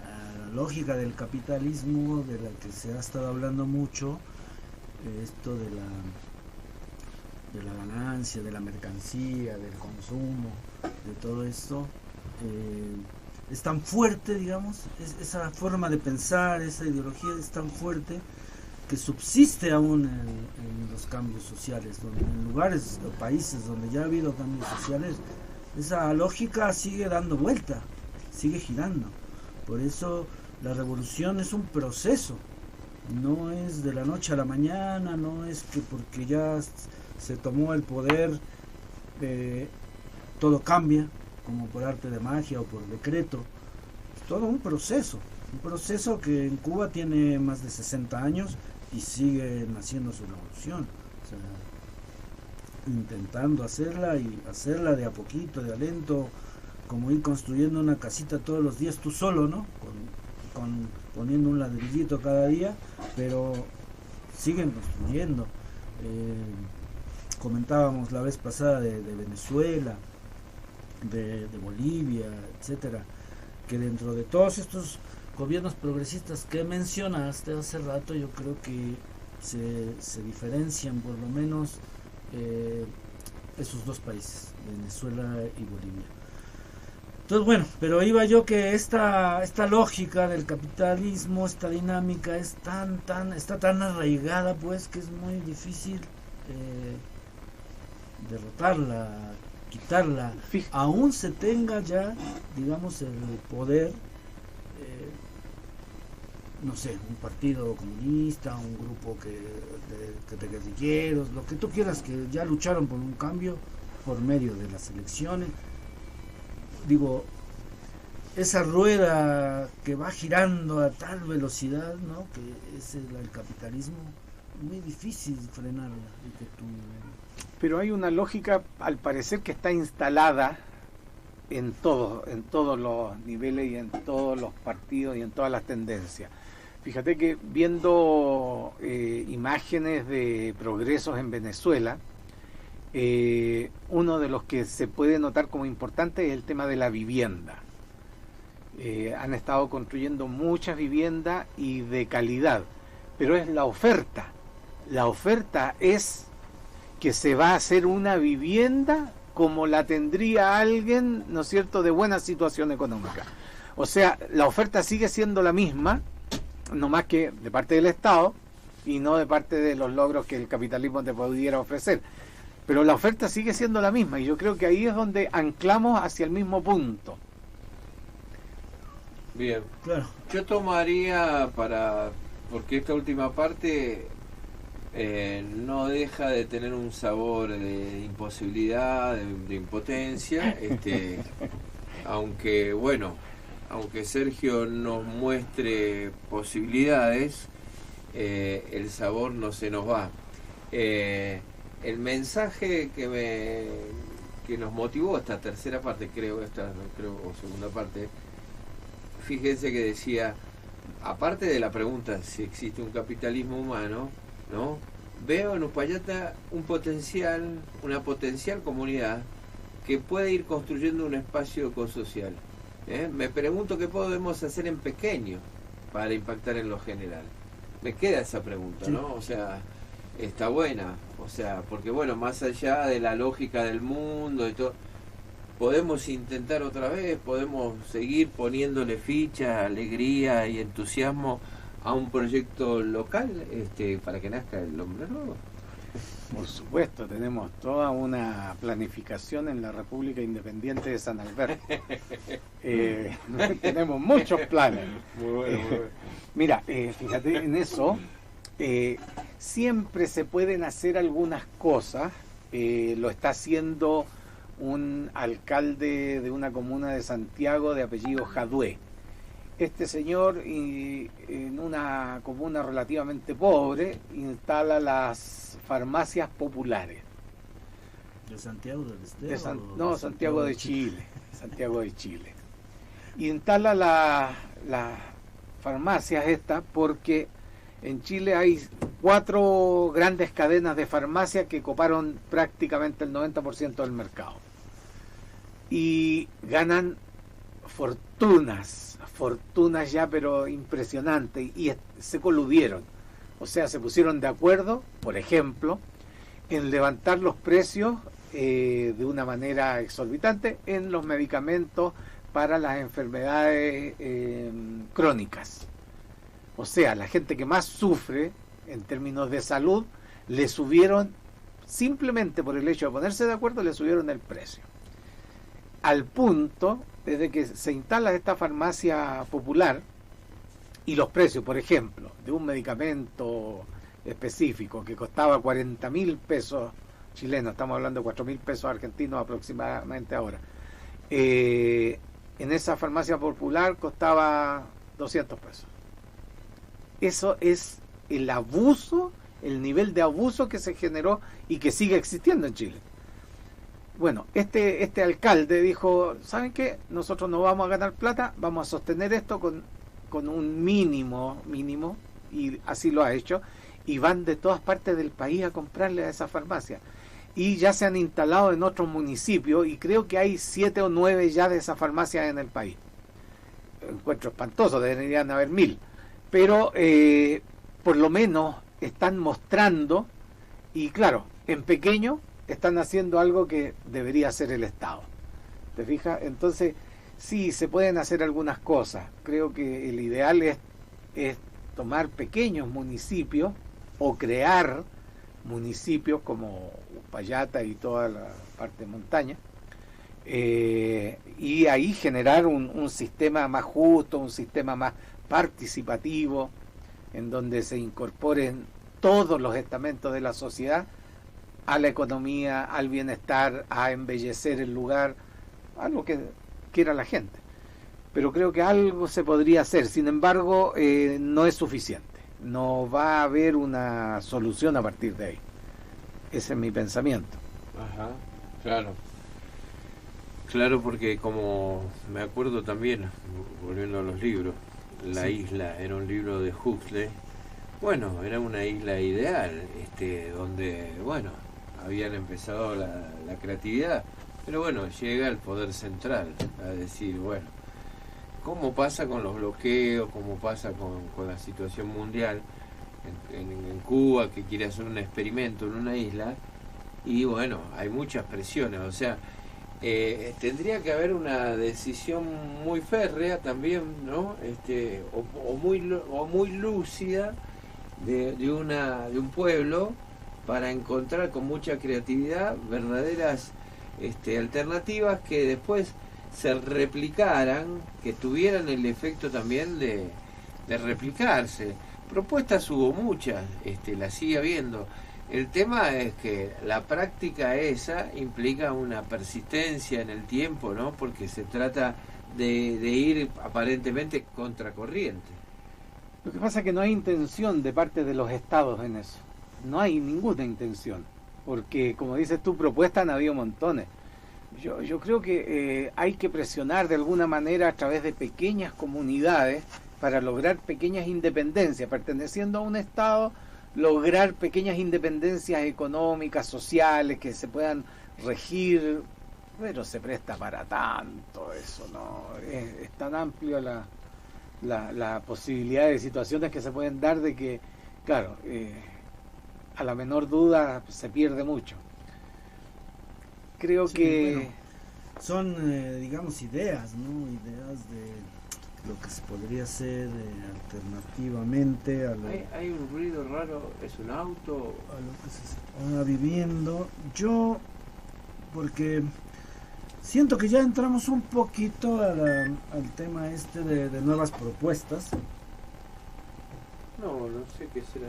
lógica del capitalismo, de la que se ha estado hablando mucho, esto de la ganancia, de la mercancía, del consumo, de todo esto, es tan fuerte, digamos, esa forma de pensar, esa ideología es tan fuerte que subsiste aún en los cambios sociales, donde en lugares o países donde ya ha habido cambios sociales, esa lógica sigue dando vuelta, sigue girando. Por eso la revolución es un proceso, no es de la noche a la mañana, no es que porque ya se tomó el poder todo cambia, como por arte de magia o por decreto. Es todo un proceso que en Cuba tiene más de 60 años y sigue naciendo su revolución, o sea, intentando hacerla y hacerla de a poquito, de a lento, como ir construyendo una casita todos los días tú solo, ¿no? Con poniendo un ladrillito cada día, pero siguen construyendo. Comentábamos la vez pasada de Venezuela, de Bolivia, etcétera, que dentro de todos estos gobiernos progresistas que mencionaste hace rato, yo creo que se diferencian por lo menos esos dos países, Venezuela y Bolivia. Entonces, bueno, pero iba yo que esta lógica del capitalismo, esta dinámica está tan arraigada, pues, que es muy difícil derrotarla, quitarla, aún se tenga ya, digamos, el poder, no sé, un partido comunista, un grupo de guerrilleros, lo que tú quieras, que ya lucharon por un cambio por medio de las elecciones. Digo, esa rueda que va girando a tal velocidad, ¿no?, que es el capitalismo, muy difícil frenarla. Pero hay una lógica, al parecer, que está instalada en todos los niveles y en todos los partidos y en todas las tendencias. Fíjate que viendo imágenes de progresos en Venezuela, uno de los que se puede notar como importante es el tema de la vivienda. Han estado construyendo muchas viviendas y de calidad, pero es la oferta. La oferta es que se va a hacer una vivienda como la tendría alguien, ¿no es cierto?, de buena situación económica. O sea, la oferta sigue siendo la misma, no más que de parte del Estado y no de parte de los logros que el capitalismo te pudiera ofrecer. Pero la oferta sigue siendo la misma y yo creo que ahí es donde anclamos hacia el mismo punto. Bien, claro. Yo tomaría porque esta última parte no deja de tener un sabor de imposibilidad, de impotencia, aunque Sergio nos muestre posibilidades, el sabor no se nos va. El mensaje que nos motivó esta tercera parte, o segunda parte, fíjense que decía, aparte de la pregunta si existe un capitalismo humano, ¿no?, veo en Uspallata una potencial comunidad que puede ir construyendo un espacio ecosocial. Me pregunto qué podemos hacer en pequeño para impactar en lo general. Me queda esa pregunta, ¿no? O sea, está buena, o sea, porque bueno, más allá de la lógica del mundo y todo, podemos intentar otra vez, podemos seguir poniéndole ficha, alegría y entusiasmo a un proyecto local, para que nazca el hombre nuevo. Por supuesto, tenemos toda una planificación en la República Independiente de San Alberto. Tenemos muchos planes. Muy bueno, muy bueno. Mira, fíjate en eso. Siempre se pueden hacer algunas cosas. Lo está haciendo un alcalde de una comuna de Santiago de apellido Jadue. Este señor, en una comuna relativamente pobre, instala las farmacias populares. ¿De Santiago del Estero? No, Santiago de Chile. Santiago de Chile. Instala las farmacias estas porque en Chile hay 4 grandes cadenas de farmacias que coparon prácticamente el 90% del mercado. Y ganan fortunas ya, pero impresionantes, y se coludieron. O sea, se pusieron de acuerdo, por ejemplo, en levantar los precios de una manera exorbitante en los medicamentos para las enfermedades crónicas. O sea, la gente que más sufre en términos de salud, le subieron, simplemente por el hecho de ponerse de acuerdo, le subieron el precio. Al punto, desde que se instala esta farmacia popular, y los precios, por ejemplo, de un medicamento específico que costaba 40.000 pesos chilenos, estamos hablando de 4.000 pesos argentinos aproximadamente ahora, en esa farmacia popular costaba 200 pesos. Eso es el abuso, el nivel de abuso que se generó y que sigue existiendo en Chile. Bueno, este alcalde dijo, ¿saben qué? Nosotros no vamos a ganar plata, vamos a sostener esto con un mínimo, y así lo ha hecho, y van de todas partes del país a comprarle a esa farmacia. Y ya se han instalado en otros municipios, y creo que hay 7 o 9 ya de esas farmacias en el país. encuentro espantoso, deberían haber 1000, pero por lo menos están mostrando, y claro, en pequeño están haciendo algo que debería hacer el Estado. ¿Te fijas? Entonces, sí, se pueden hacer algunas cosas. Creo que el ideal es tomar pequeños municipios o crear municipios como Uspallata y toda la parte de montaña, y ahí generar un sistema más justo, un sistema más participativo, en donde se incorporen todos los estamentos de la sociedad a la economía, al bienestar, a embellecer el lugar, a lo que quiera la gente. Pero creo que algo se podría hacer. Sin embargo, no es suficiente. No va a haber una solución a partir de ahí. Ese es mi pensamiento. Ajá, claro. Claro, porque como me acuerdo también, volviendo a los libros, La Isla era un libro de Huxley. Bueno, era una isla ideal, donde, bueno, habían empezado la creatividad, pero bueno, llega el poder central a decir, bueno, ¿cómo pasa con los bloqueos? ¿Cómo pasa con la situación mundial? En Cuba, que quiere hacer un experimento en una isla, y bueno, hay muchas presiones, o sea, tendría que haber una decisión muy férrea también, ¿no? O muy lúcida de un pueblo, para encontrar con mucha creatividad verdaderas alternativas que después se replicaran, que tuvieran el efecto también de replicarse. Propuestas hubo muchas, las sigue habiendo. El tema es que la práctica esa implica una persistencia en el tiempo, ¿no? Porque se trata de ir aparentemente contracorriente. Lo que pasa es que no hay intención de parte de los estados en eso. No hay ninguna intención. Porque, como dices tú, propuestas han habido montones. Yo creo que hay que presionar de alguna manera a través de pequeñas comunidades para lograr pequeñas independencias, perteneciendo a un estado, lograr pequeñas independencias económicas, sociales, que se puedan regir, pero se presta para tanto eso, ¿no? Es tan amplio la posibilidad de situaciones que se pueden dar, de que, claro, a la menor duda se pierde mucho. Creo que... Bueno, son, digamos, ideas, ¿no? Ideas de lo que se podría hacer alternativamente a lo, hay un ruido raro, es un auto, a lo que se está viviendo. Yo, porque siento que ya entramos un poquito al tema de nuevas propuestas. no sé qué será.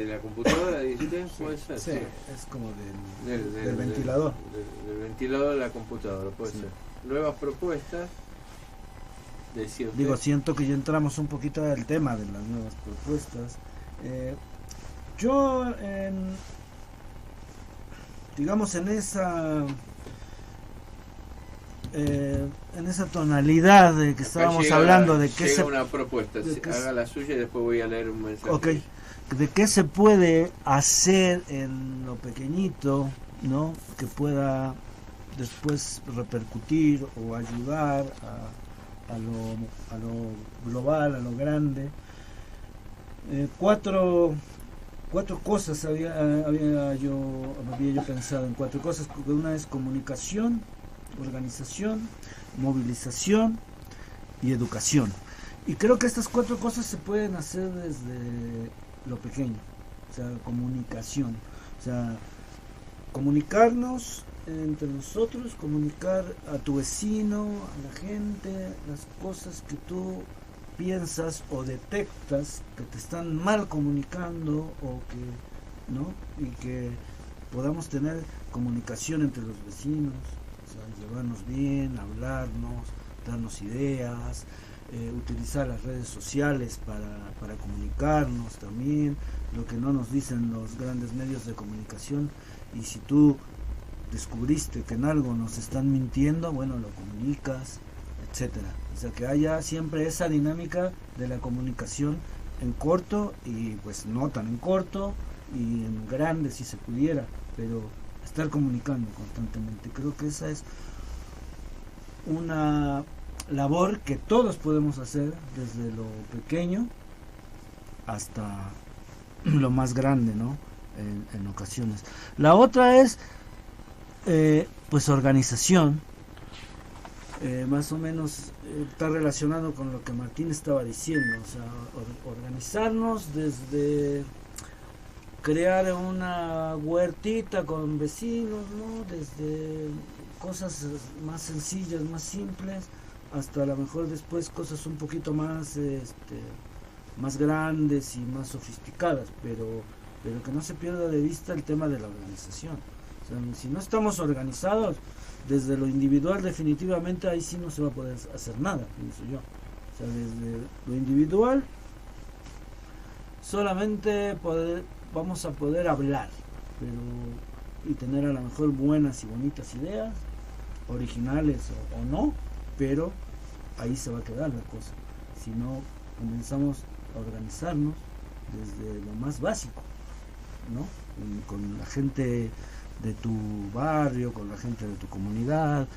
La computadora, dice, puede ser. Sí, es como del ventilador. Del ventilador de la computadora, puede ser. Nuevas propuestas. Digo, siento que ya entramos un poquito al tema de las nuevas propuestas. Yo, digamos, en esa tonalidad de que estábamos hablando, de que llega una propuesta, haga la suya y después voy a leer un mensaje. Okay. De qué se puede hacer en lo pequeñito, ¿no? Que pueda después repercutir o ayudar a lo global, a lo grande. Cuatro cosas había yo pensado en 4 cosas. Una es comunicación, organización, movilización y educación. Y creo que estas 4 cosas se pueden hacer desde lo pequeño, o sea, comunicación, o sea, comunicarnos entre nosotros, comunicar a tu vecino, a la gente, las cosas que tú piensas o detectas que te están mal comunicando, o que, ¿no? Y que podamos tener comunicación entre los vecinos, o sea, llevarnos bien, hablarnos, darnos ideas, utilizar las redes sociales para comunicarnos también, lo que no nos dicen los grandes medios de comunicación. Y si tú descubriste que en algo nos están mintiendo, bueno, lo comunicas, etcétera. O sea, que haya siempre esa dinámica de la comunicación en corto, y pues no tan en corto, y en grande si se pudiera, pero estar comunicando constantemente. Creo que esa es una labor que todos podemos hacer, desde lo pequeño hasta lo más grande, ¿no? En ocasiones. La otra es, pues, organización. Más o menos está relacionado con lo que Martín estaba diciendo, o sea, organizarnos desde crear una huertita con vecinos, ¿no? Desde cosas más sencillas, más simples, hasta a lo mejor después cosas un poquito más más grandes y más sofisticadas, pero que no se pierda de vista el tema de la organización. O sea, si no estamos organizados desde lo individual, definitivamente ahí sí no se va a poder hacer nada, pienso yo. O sea, desde lo individual solamente vamos a poder hablar, y tener a lo mejor buenas y bonitas ideas, originales o no, pero ahí se va a quedar la cosa. Si no comenzamos a organizarnos desde lo más básico, ¿no? Con la gente de tu barrio, con la gente de tu comunidad.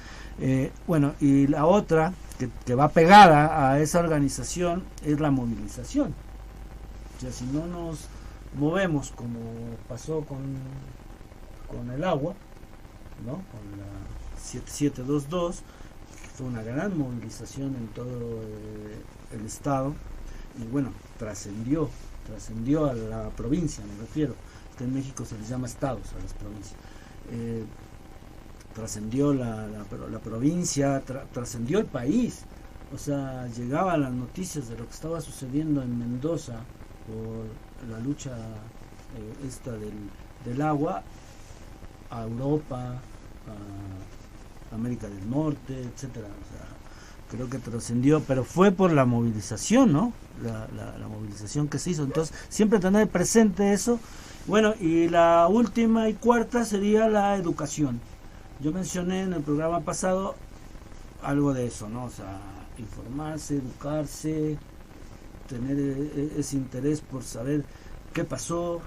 Bueno, y la otra que va pegada a esa organización es la movilización. O sea, si no nos movemos como pasó con el agua, ¿no? Con la 7722, fue una gran movilización en todo el estado, y bueno, trascendió a la provincia, me refiero, que en México se les llama estados a las provincias. Trascendió la provincia, trascendió el país. O sea, llegaban las noticias de lo que estaba sucediendo en Mendoza por la lucha esta del agua, a Europa, a América del Norte, etcétera. O sea, creo que trascendió, pero fue por la movilización, ¿no? La movilización que se hizo. Entonces, siempre tener presente eso. Bueno, y la última y cuarta sería la educación. Yo mencioné en el programa pasado algo de eso, ¿no? O sea, informarse, educarse, tener ese interés por saber qué pasó,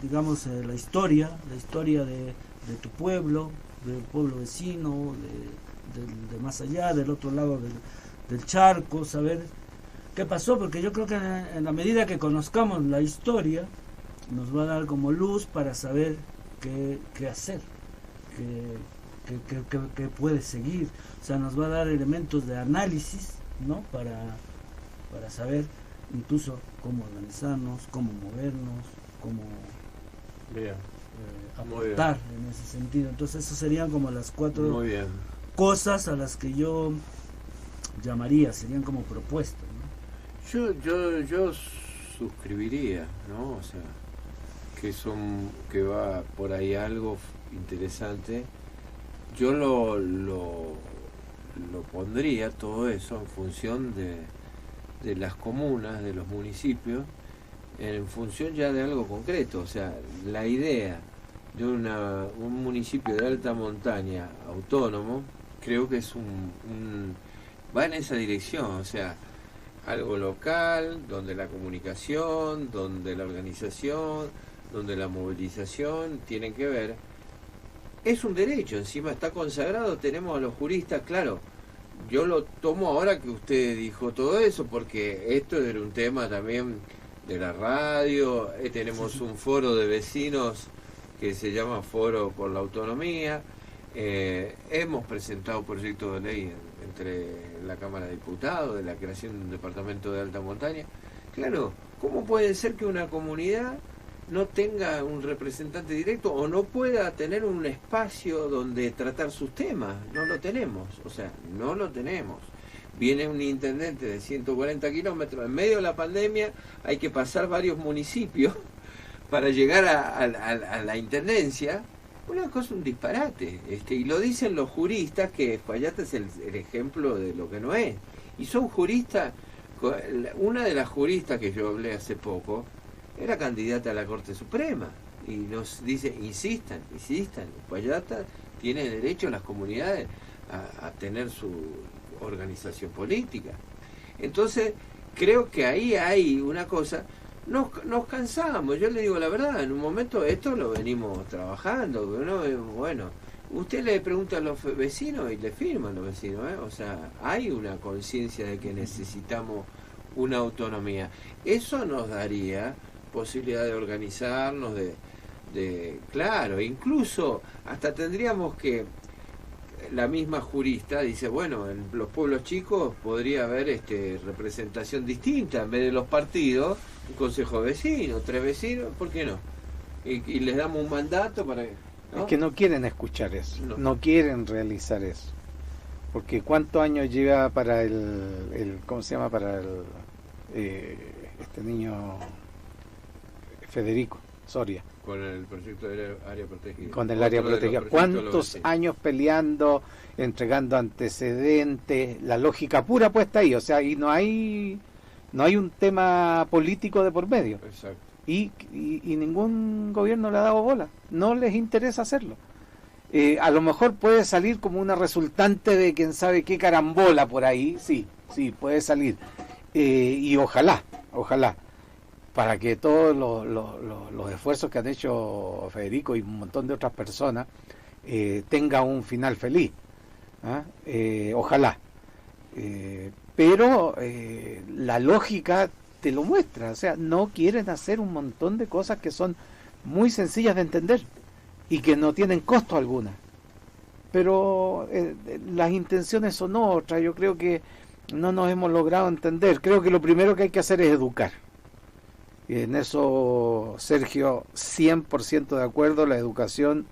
digamos, la historia de tu pueblo, del pueblo vecino, de más allá, del otro lado del charco, saber qué pasó, porque yo creo que en la medida que conozcamos la historia, nos va a dar como luz para saber qué hacer, qué puede seguir. O sea, nos va a dar elementos de análisis, ¿no? Para saber incluso cómo organizarnos, cómo movernos, cómo aportar en ese sentido. Entonces, esas serían como las 4 cosas a las que yo llamaría, serían como propuestas, ¿no? Yo suscribiría, ¿no? O sea, que va por ahí algo interesante. Yo lo pondría todo eso en función de las comunas, de los municipios, en función ya de algo concreto. O sea, la idea de un municipio de alta montaña autónomo, creo que es va en esa dirección. O sea, algo local, donde la comunicación, donde la organización, donde la movilización tienen que ver. Es un derecho, encima está consagrado, tenemos a los juristas, claro. Yo lo tomo ahora que usted dijo todo eso, porque esto era un tema también de la radio. Tenemos un foro de vecinos que se llama Foro por la Autonomía. Hemos presentado proyectos de ley entre la Cámara de Diputados de la creación de un departamento de alta montaña. Claro, ¿cómo puede ser que una comunidad no tenga un representante directo o no pueda tener un espacio donde tratar sus temas? No lo tenemos, o sea, no lo tenemos. Viene un intendente de 140 kilómetros, en medio de la pandemia hay que pasar varios municipios para llegar a la intendencia. Una cosa, un disparate, y lo dicen los juristas, que Fayate es el ejemplo de lo que no es. Y son juristas, una de las juristas que yo hablé hace poco, era candidata a la Corte Suprema, y nos dice, insistan, Uspallata tiene derecho a las comunidades a tener su organización política. Entonces, creo que ahí hay una cosa, nos cansamos, yo le digo la verdad, en un momento esto lo venimos trabajando, ¿no? Bueno, Usted le pregunta a los vecinos y le firman los vecinos, ¿eh? O sea, hay una conciencia de que necesitamos una autonomía. Eso nos daría posibilidad de organizarnos, claro, incluso hasta tendríamos que, la misma jurista dice, bueno, en los pueblos chicos podría haber representación distinta, en vez de los partidos, un consejo de vecinos, 3 vecinos, ¿por qué no? Y les damos un mandato para... ¿no? Es que no quieren escuchar eso, No. no quieren realizar eso. Porque ¿cuántos años lleva para el ¿cómo se llama? Para este niño Federico Soria. Con el proyecto de área protegida. Con el área protegida. ¿Cuántos años peleando, entregando antecedentes? La lógica pura puesta ahí, o sea, y no hay un tema político de por medio. Exacto. Y ningún gobierno le ha dado bola, no les interesa hacerlo. A lo mejor puede salir como una resultante de quién sabe qué carambola por ahí, sí, puede salir. Y ojalá, para que todos los esfuerzos que han hecho Federico y un montón de otras personas tenga un final feliz. ¿Ah? Ojalá. Pero la lógica te lo muestra, o sea, no quieren hacer un montón de cosas que son muy sencillas de entender y que no tienen costo alguna. Pero las intenciones son otras, yo creo que no nos hemos logrado entender. Creo que lo primero que hay que hacer es educar. Y en eso, Sergio, 100% de acuerdo, la educación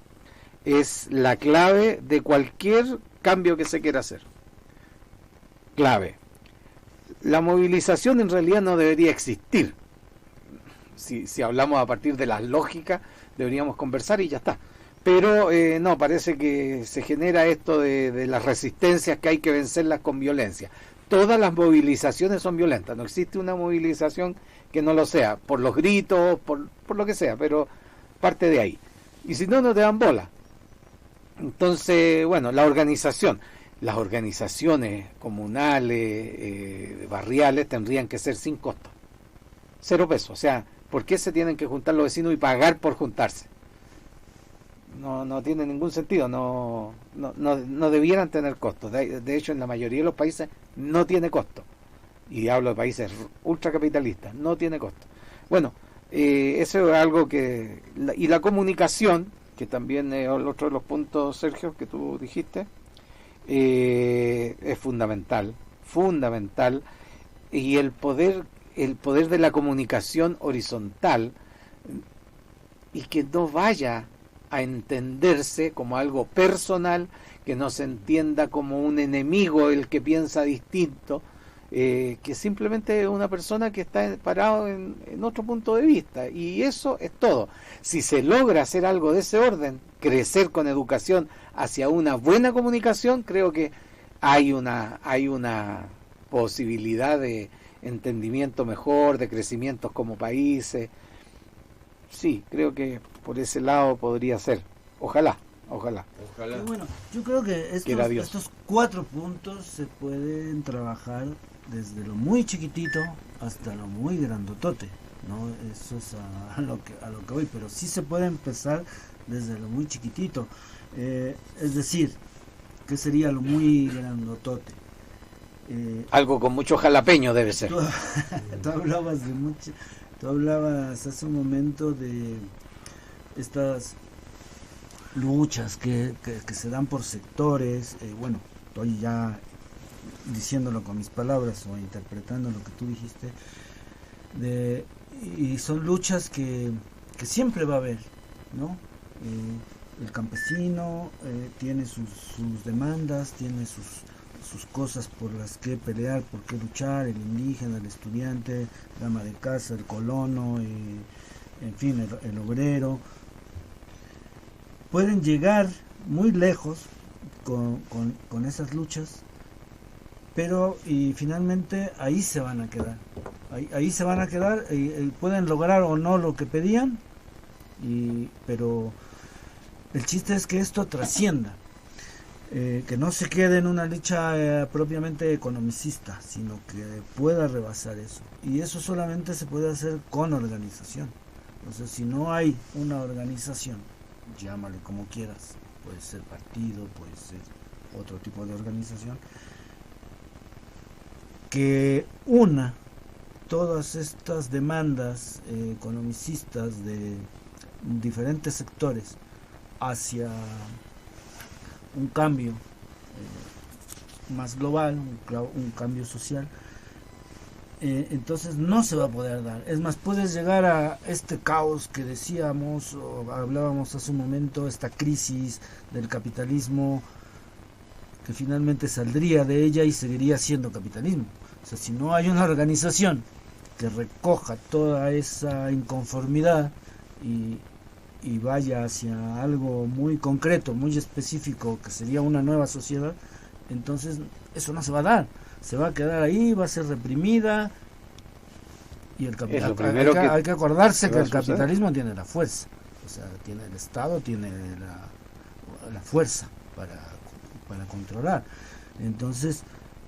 es la clave de cualquier cambio que se quiera hacer. Clave. La movilización en realidad no debería existir. Si hablamos a partir de las lógicas, deberíamos conversar y ya está. Pero no, parece que se genera esto de las resistencias que hay que vencerlas con violencia. Todas las movilizaciones son violentas, no existe una movilización que no lo sea, por los gritos, por lo que sea, pero parte de ahí. Y si no, no te dan bola. Entonces, bueno, las organizaciones comunales, barriales, tendrían que ser sin costo. 0 pesos. O sea, ¿por qué se tienen que juntar los vecinos y pagar por juntarse? No tiene ningún sentido, no debieran tener costos. De hecho, en la mayoría de los países no tiene costo. Y hablo de países ultracapitalistas, no tiene costo. Bueno, eso es algo que... Y la comunicación, que también es otro de los puntos, Sergio, que tú dijiste, es fundamental. Y el poder de la comunicación horizontal, y que no vaya a entenderse como algo personal, que no se entienda como un enemigo el que piensa distinto, que simplemente es una persona que está parado en otro punto de vista, y eso es todo. Si se logra hacer algo de ese orden, crecer con educación hacia una buena comunicación, creo que hay una posibilidad de entendimiento mejor, de crecimientos como países. Sí, creo que por ese lado podría ser. Ojalá. Y bueno, yo creo que estos 4 puntos se pueden trabajar desde lo muy chiquitito hasta lo muy grandotote, ¿no? Eso es a lo que voy, pero sí se puede empezar desde lo muy chiquitito. Es decir, ¿qué sería lo muy grandotote? Algo con mucho jalapeño debe ser. Tú hablabas hace un momento de estas luchas que se dan por sectores. Bueno, estoy ya diciéndolo con mis palabras o interpretando lo que tú dijiste, y son luchas que siempre va a haber, ¿no? El campesino tiene sus demandas, tiene sus cosas por las que pelear, por qué luchar, el indígena, el estudiante, la ama de casa, el colono, en fin, el obrero. Pueden llegar muy lejos con esas luchas, pero y finalmente ahí se van a quedar. Ahí se van a quedar, pueden lograr o no lo que pedían, pero el chiste es que esto trascienda. Que no se quede en una lucha propiamente economicista, sino que pueda rebasar eso. Y eso solamente se puede hacer con organización. Entonces, si no hay una organización, llámale como quieras, puede ser partido, puede ser otro tipo de organización, que una todas estas demandas economicistas de diferentes sectores hacia un cambio más global, un cambio social, entonces no se va a poder dar. Es más, puedes llegar a este caos que decíamos o hablábamos hace un momento, esta crisis del capitalismo, que finalmente saldría de ella y seguiría siendo capitalismo. O sea, si no hay una organización que recoja toda esa inconformidad y vaya hacia algo muy concreto, muy específico, que sería una nueva sociedad, entonces eso no se va a dar. Se va a quedar ahí, va a ser reprimida, y el hay que acordarse que el capitalismo tiene la fuerza, o sea, tiene el Estado, tiene la fuerza para controlar. Entonces,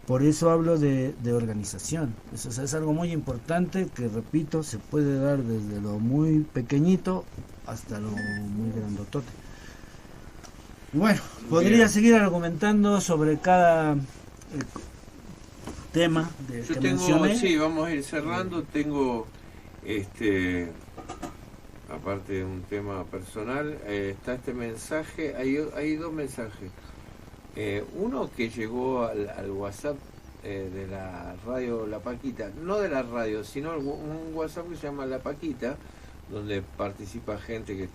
por eso hablo de organización. Eso es algo muy importante que, repito, se puede dar desde lo muy pequeñito hasta lo muy grandotote. Bueno, podría seguir argumentando sobre cada tema que mencioné. Sí, vamos a ir cerrando. Tengo, aparte de un tema personal, está este mensaje. Hay dos mensajes. Uno que llegó al WhatsApp de la radio La Paquita, no de la radio, sino un WhatsApp que se llama La Paquita, donde participa gente que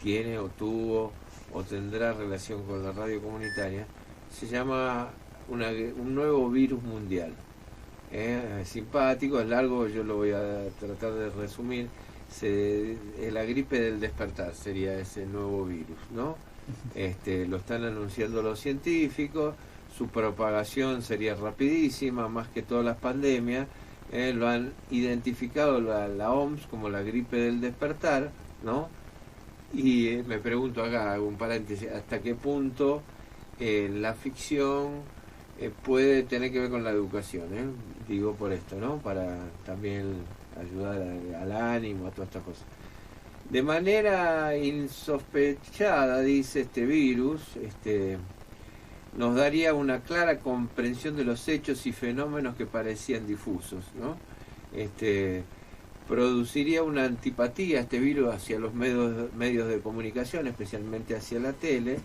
tiene o tuvo o tendrá relación con la radio comunitaria. Se llama un nuevo virus mundial. Es simpático, es largo, yo lo voy a tratar de resumir. La gripe del despertar sería ese nuevo virus, ¿no? Lo están anunciando los científicos, su propagación sería rapidísima, más que todas las pandemias. Lo han identificado la OMS como la gripe del despertar, ¿no? Y me pregunto acá, hago un paréntesis, ¿hasta qué punto la ficción puede tener que ver con la educación? Digo por esto, ¿no? Para también ayudar al ánimo, a todas estas cosas. De manera insospechada, dice este virus, nos daría una clara comprensión de los hechos y fenómenos que parecían difusos, ¿no? Produciría una antipatía este virus hacia los medios de comunicación, especialmente hacia la tele.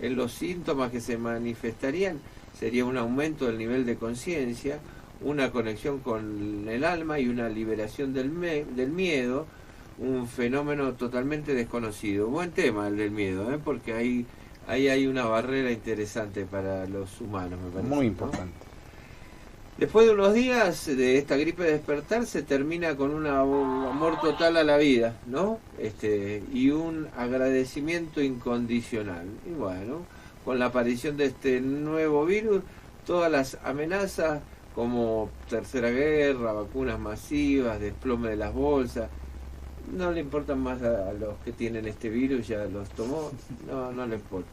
Los síntomas que se manifestarían sería un aumento del nivel de conciencia, una conexión con el alma y una liberación del miedo, un fenómeno totalmente desconocido. Buen tema el del miedo, porque ahí hay una barrera interesante para los humanos, me parece. Muy importante. ¿No? Después de unos días de esta gripe de despertar se termina con un amor total a la vida, ¿no? Y un agradecimiento incondicional. Y bueno, con la aparición de este nuevo virus, todas las amenazas como tercera guerra, vacunas masivas, desplome de las bolsas, no le importan más a los que tienen este virus, ya los tomó, no le importa.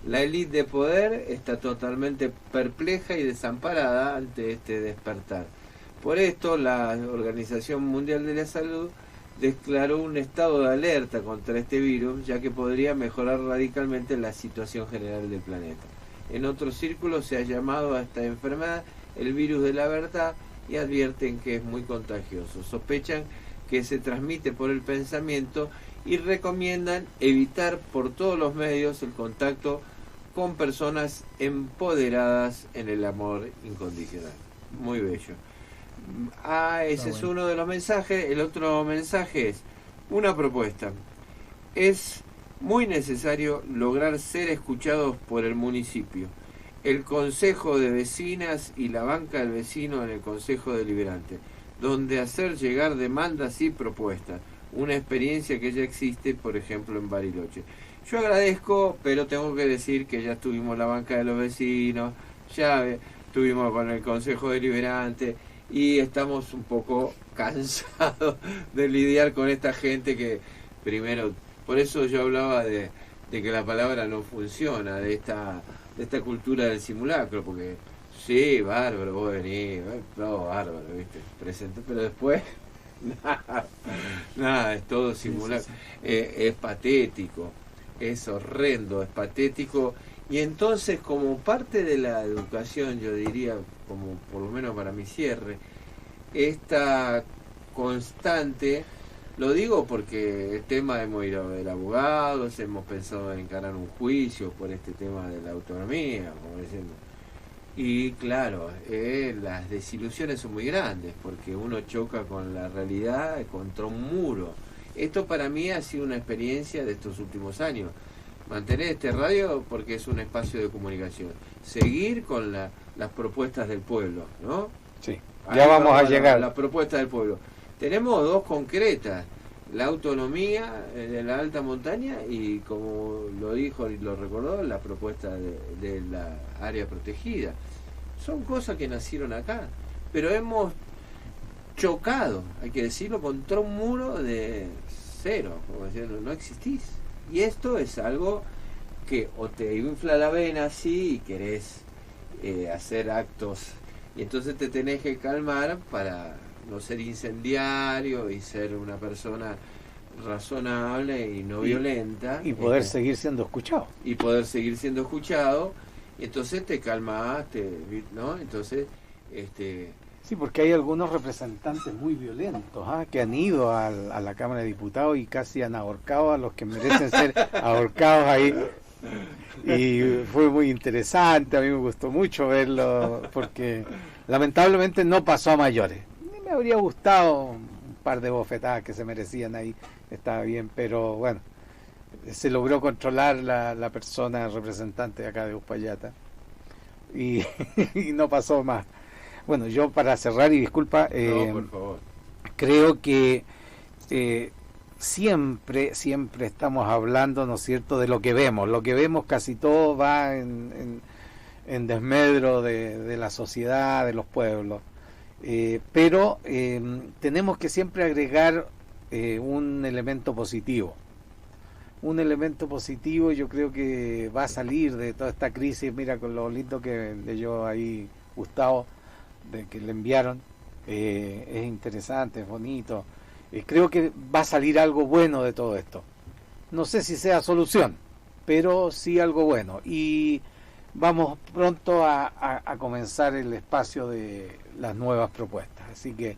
La élite de poder está totalmente perpleja y desamparada ante este despertar. Por esto, la Organización Mundial de la Salud declaró un estado de alerta contra este virus, ya que podría mejorar radicalmente la situación general del planeta. En otros círculos se ha llamado a esta enfermedad el virus de la verdad y advierten que es muy contagioso. Sospechan que se transmite por el pensamiento y recomiendan evitar por todos los medios el contacto con personas empoderadas en el amor incondicional. Muy bello. Ese es uno de los mensajes. El otro mensaje es una propuesta. Es muy necesario lograr ser escuchados por el municipio, el Consejo de Vecinas y la banca del vecino en el Consejo Deliberante, donde hacer llegar demandas y propuestas, una experiencia que ya existe, por ejemplo, en Bariloche. Yo agradezco, pero tengo que decir que ya tuvimos la banca de los vecinos, ya estuvimos con el Consejo Deliberante y estamos un poco cansados de lidiar con esta gente que, primero, por eso yo hablaba de que la palabra no funciona, de esta cultura del simulacro, porque sí, bárbaro, vos venís, todo bárbaro, ¿viste? Presente, pero después, nada, es todo simulacro. Sí. Es patético. es horrendo, es patético. Y entonces, como parte de la educación, yo diría, como por lo menos para mi cierre, esta constante, lo digo porque el tema hemos ido a ver abogados, hemos pensado en encarar un juicio por este tema de la autonomía, como diciendo. Y claro, las desilusiones son muy grandes porque uno choca con la realidad contra un muro. Esto para mí ha sido una experiencia de estos últimos años. Mantener este radio porque es un espacio de comunicación. Seguir con las propuestas del pueblo, ¿no? Sí, ya vamos a llegar. La propuesta del pueblo. Tenemos dos concretas. La autonomía de la alta montaña y, como lo dijo y lo recordó, la propuesta de la área protegida. Son cosas que nacieron acá, pero hemos chocado, hay que decirlo, contra un muro de cero, como decirlo, no existís. Y esto es algo que o te infla la vena así y querés hacer actos, y entonces te tenés que calmar para no ser incendiario y ser una persona razonable y no violenta. Y poder seguir siendo escuchado. Y poder seguir siendo escuchado. Entonces te calmaste, ¿no? Entonces, Sí, porque hay algunos representantes muy violentos, que han ido a la Cámara de Diputados y casi han ahorcado a los que merecen ser ahorcados ahí. Y fue muy interesante, a mí me gustó mucho verlo, porque lamentablemente no pasó a mayores. Me habría gustado un par de bofetadas que se merecían ahí, estaba bien, pero bueno, se logró controlar la persona representante de acá de Uspallata y, y no pasó más. Bueno, yo para cerrar, y disculpa, no, por favor. Creo que siempre estamos hablando, ¿no es cierto?, de lo que vemos. Lo que vemos casi todo va en desmedro de la sociedad, de los pueblos. Pero tenemos que siempre agregar un elemento positivo. Un elemento positivo, yo creo que va a salir de toda esta crisis. Mira, con lo lindo que leyó ahí Gustavo, de que le enviaron, es interesante, es bonito. Creo que va a salir algo bueno de todo esto. No sé si sea solución, pero sí algo bueno. Y vamos pronto a comenzar el espacio de las nuevas propuestas. Así que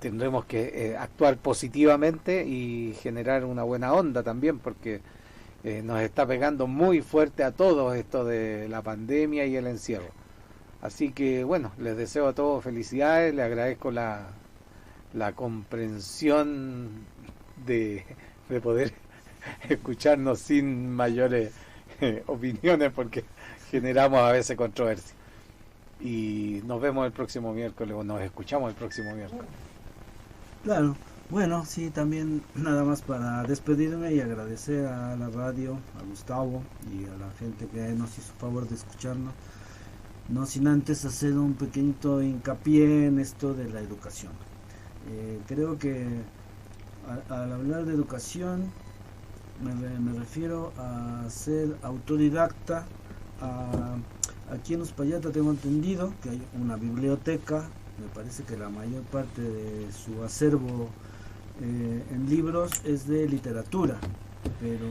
tendremos que actuar positivamente y generar una buena onda también, porque nos está pegando muy fuerte a todos esto de la pandemia y el encierro. Así que bueno, les deseo a todos felicidades, les agradezco la comprensión de poder escucharnos sin mayores opiniones, porque generamos a veces controversia. Y nos vemos el próximo miércoles, o nos escuchamos el próximo miércoles. Claro, bueno, sí, también nada más para despedirme y agradecer a la radio, a Gustavo y a la gente que nos hizo favor de escucharnos. No sin antes hacer un pequeñito hincapié en esto de la educación. Creo que al hablar de educación me refiero a ser autodidacta. Aquí en Uspallata tengo entendido que hay una biblioteca. Me parece que la mayor parte de su acervo en libros es de literatura, pero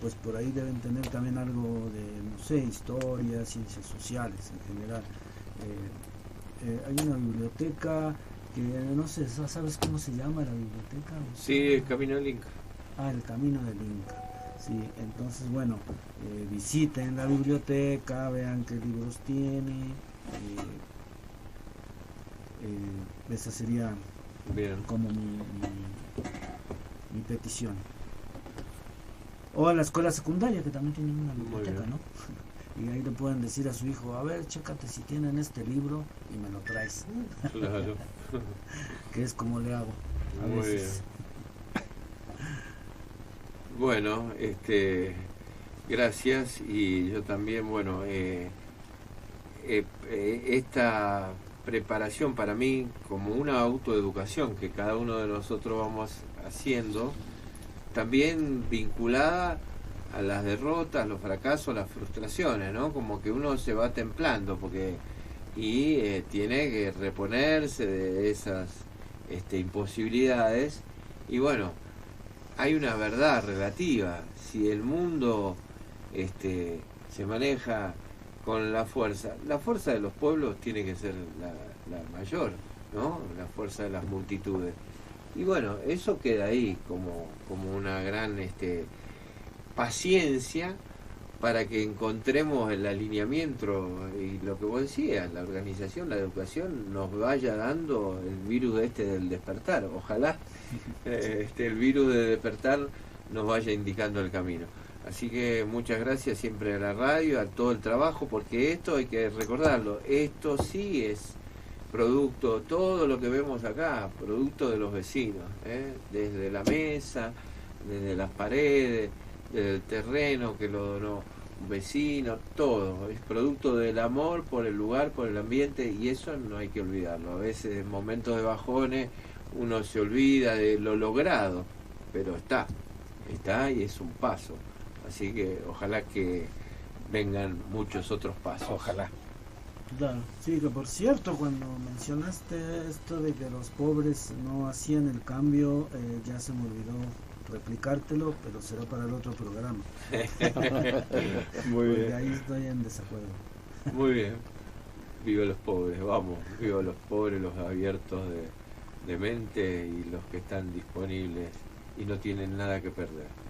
pues por ahí deben tener también algo de, no sé, historia, ciencias sociales en general. Hay una biblioteca que no sé, ¿sabes cómo se llama la biblioteca? Sí, el Camino del Inca. El Camino del Inca. Sí, entonces bueno, visiten la biblioteca, vean qué libros tiene. Esa sería bien, como mi petición. O a la escuela secundaria, que también tienen una biblioteca, ¿no? Y ahí le pueden decir a su hijo, a ver, chécate si tienen este libro y me lo traes. Claro. Que es como le hago a Muy veces. Bien. Bueno, gracias. Y yo también, bueno, esta preparación para mí como una autoeducación que cada uno de nosotros vamos haciendo, también vinculada a las derrotas, los fracasos, las frustraciones, ¿no? Como que uno se va templando y tiene que reponerse de esas imposibilidades, y bueno, hay una verdad relativa. Si el mundo se maneja con la fuerza de los pueblos tiene que ser la mayor, ¿no? La fuerza de las multitudes. Y bueno, eso queda ahí como una gran paciencia para que encontremos el alineamiento y lo que vos decías, la organización, la educación nos vaya dando el virus del despertar. Ojalá el virus de despertar nos vaya indicando el camino. Así que muchas gracias siempre a la radio, a todo el trabajo, porque esto hay que recordarlo, esto sí es producto, todo lo que vemos acá, producto de los vecinos, desde la mesa, desde las paredes, desde el terreno que lo donó un vecino, todo, es producto del amor por el lugar, por el ambiente, y eso no hay que olvidarlo. A veces en momentos de bajones uno se olvida de lo logrado, pero está y es un paso. Así que ojalá que vengan muchos otros pasos. Ojalá. Claro, sí, que por cierto, cuando mencionaste esto de que los pobres no hacían el cambio, ya se me olvidó replicártelo, pero será para el otro programa. Muy bien. Porque ahí estoy en desacuerdo. Muy bien. Viva los pobres, vamos, viva los pobres, los abiertos de mente y los que están disponibles y no tienen nada que perder.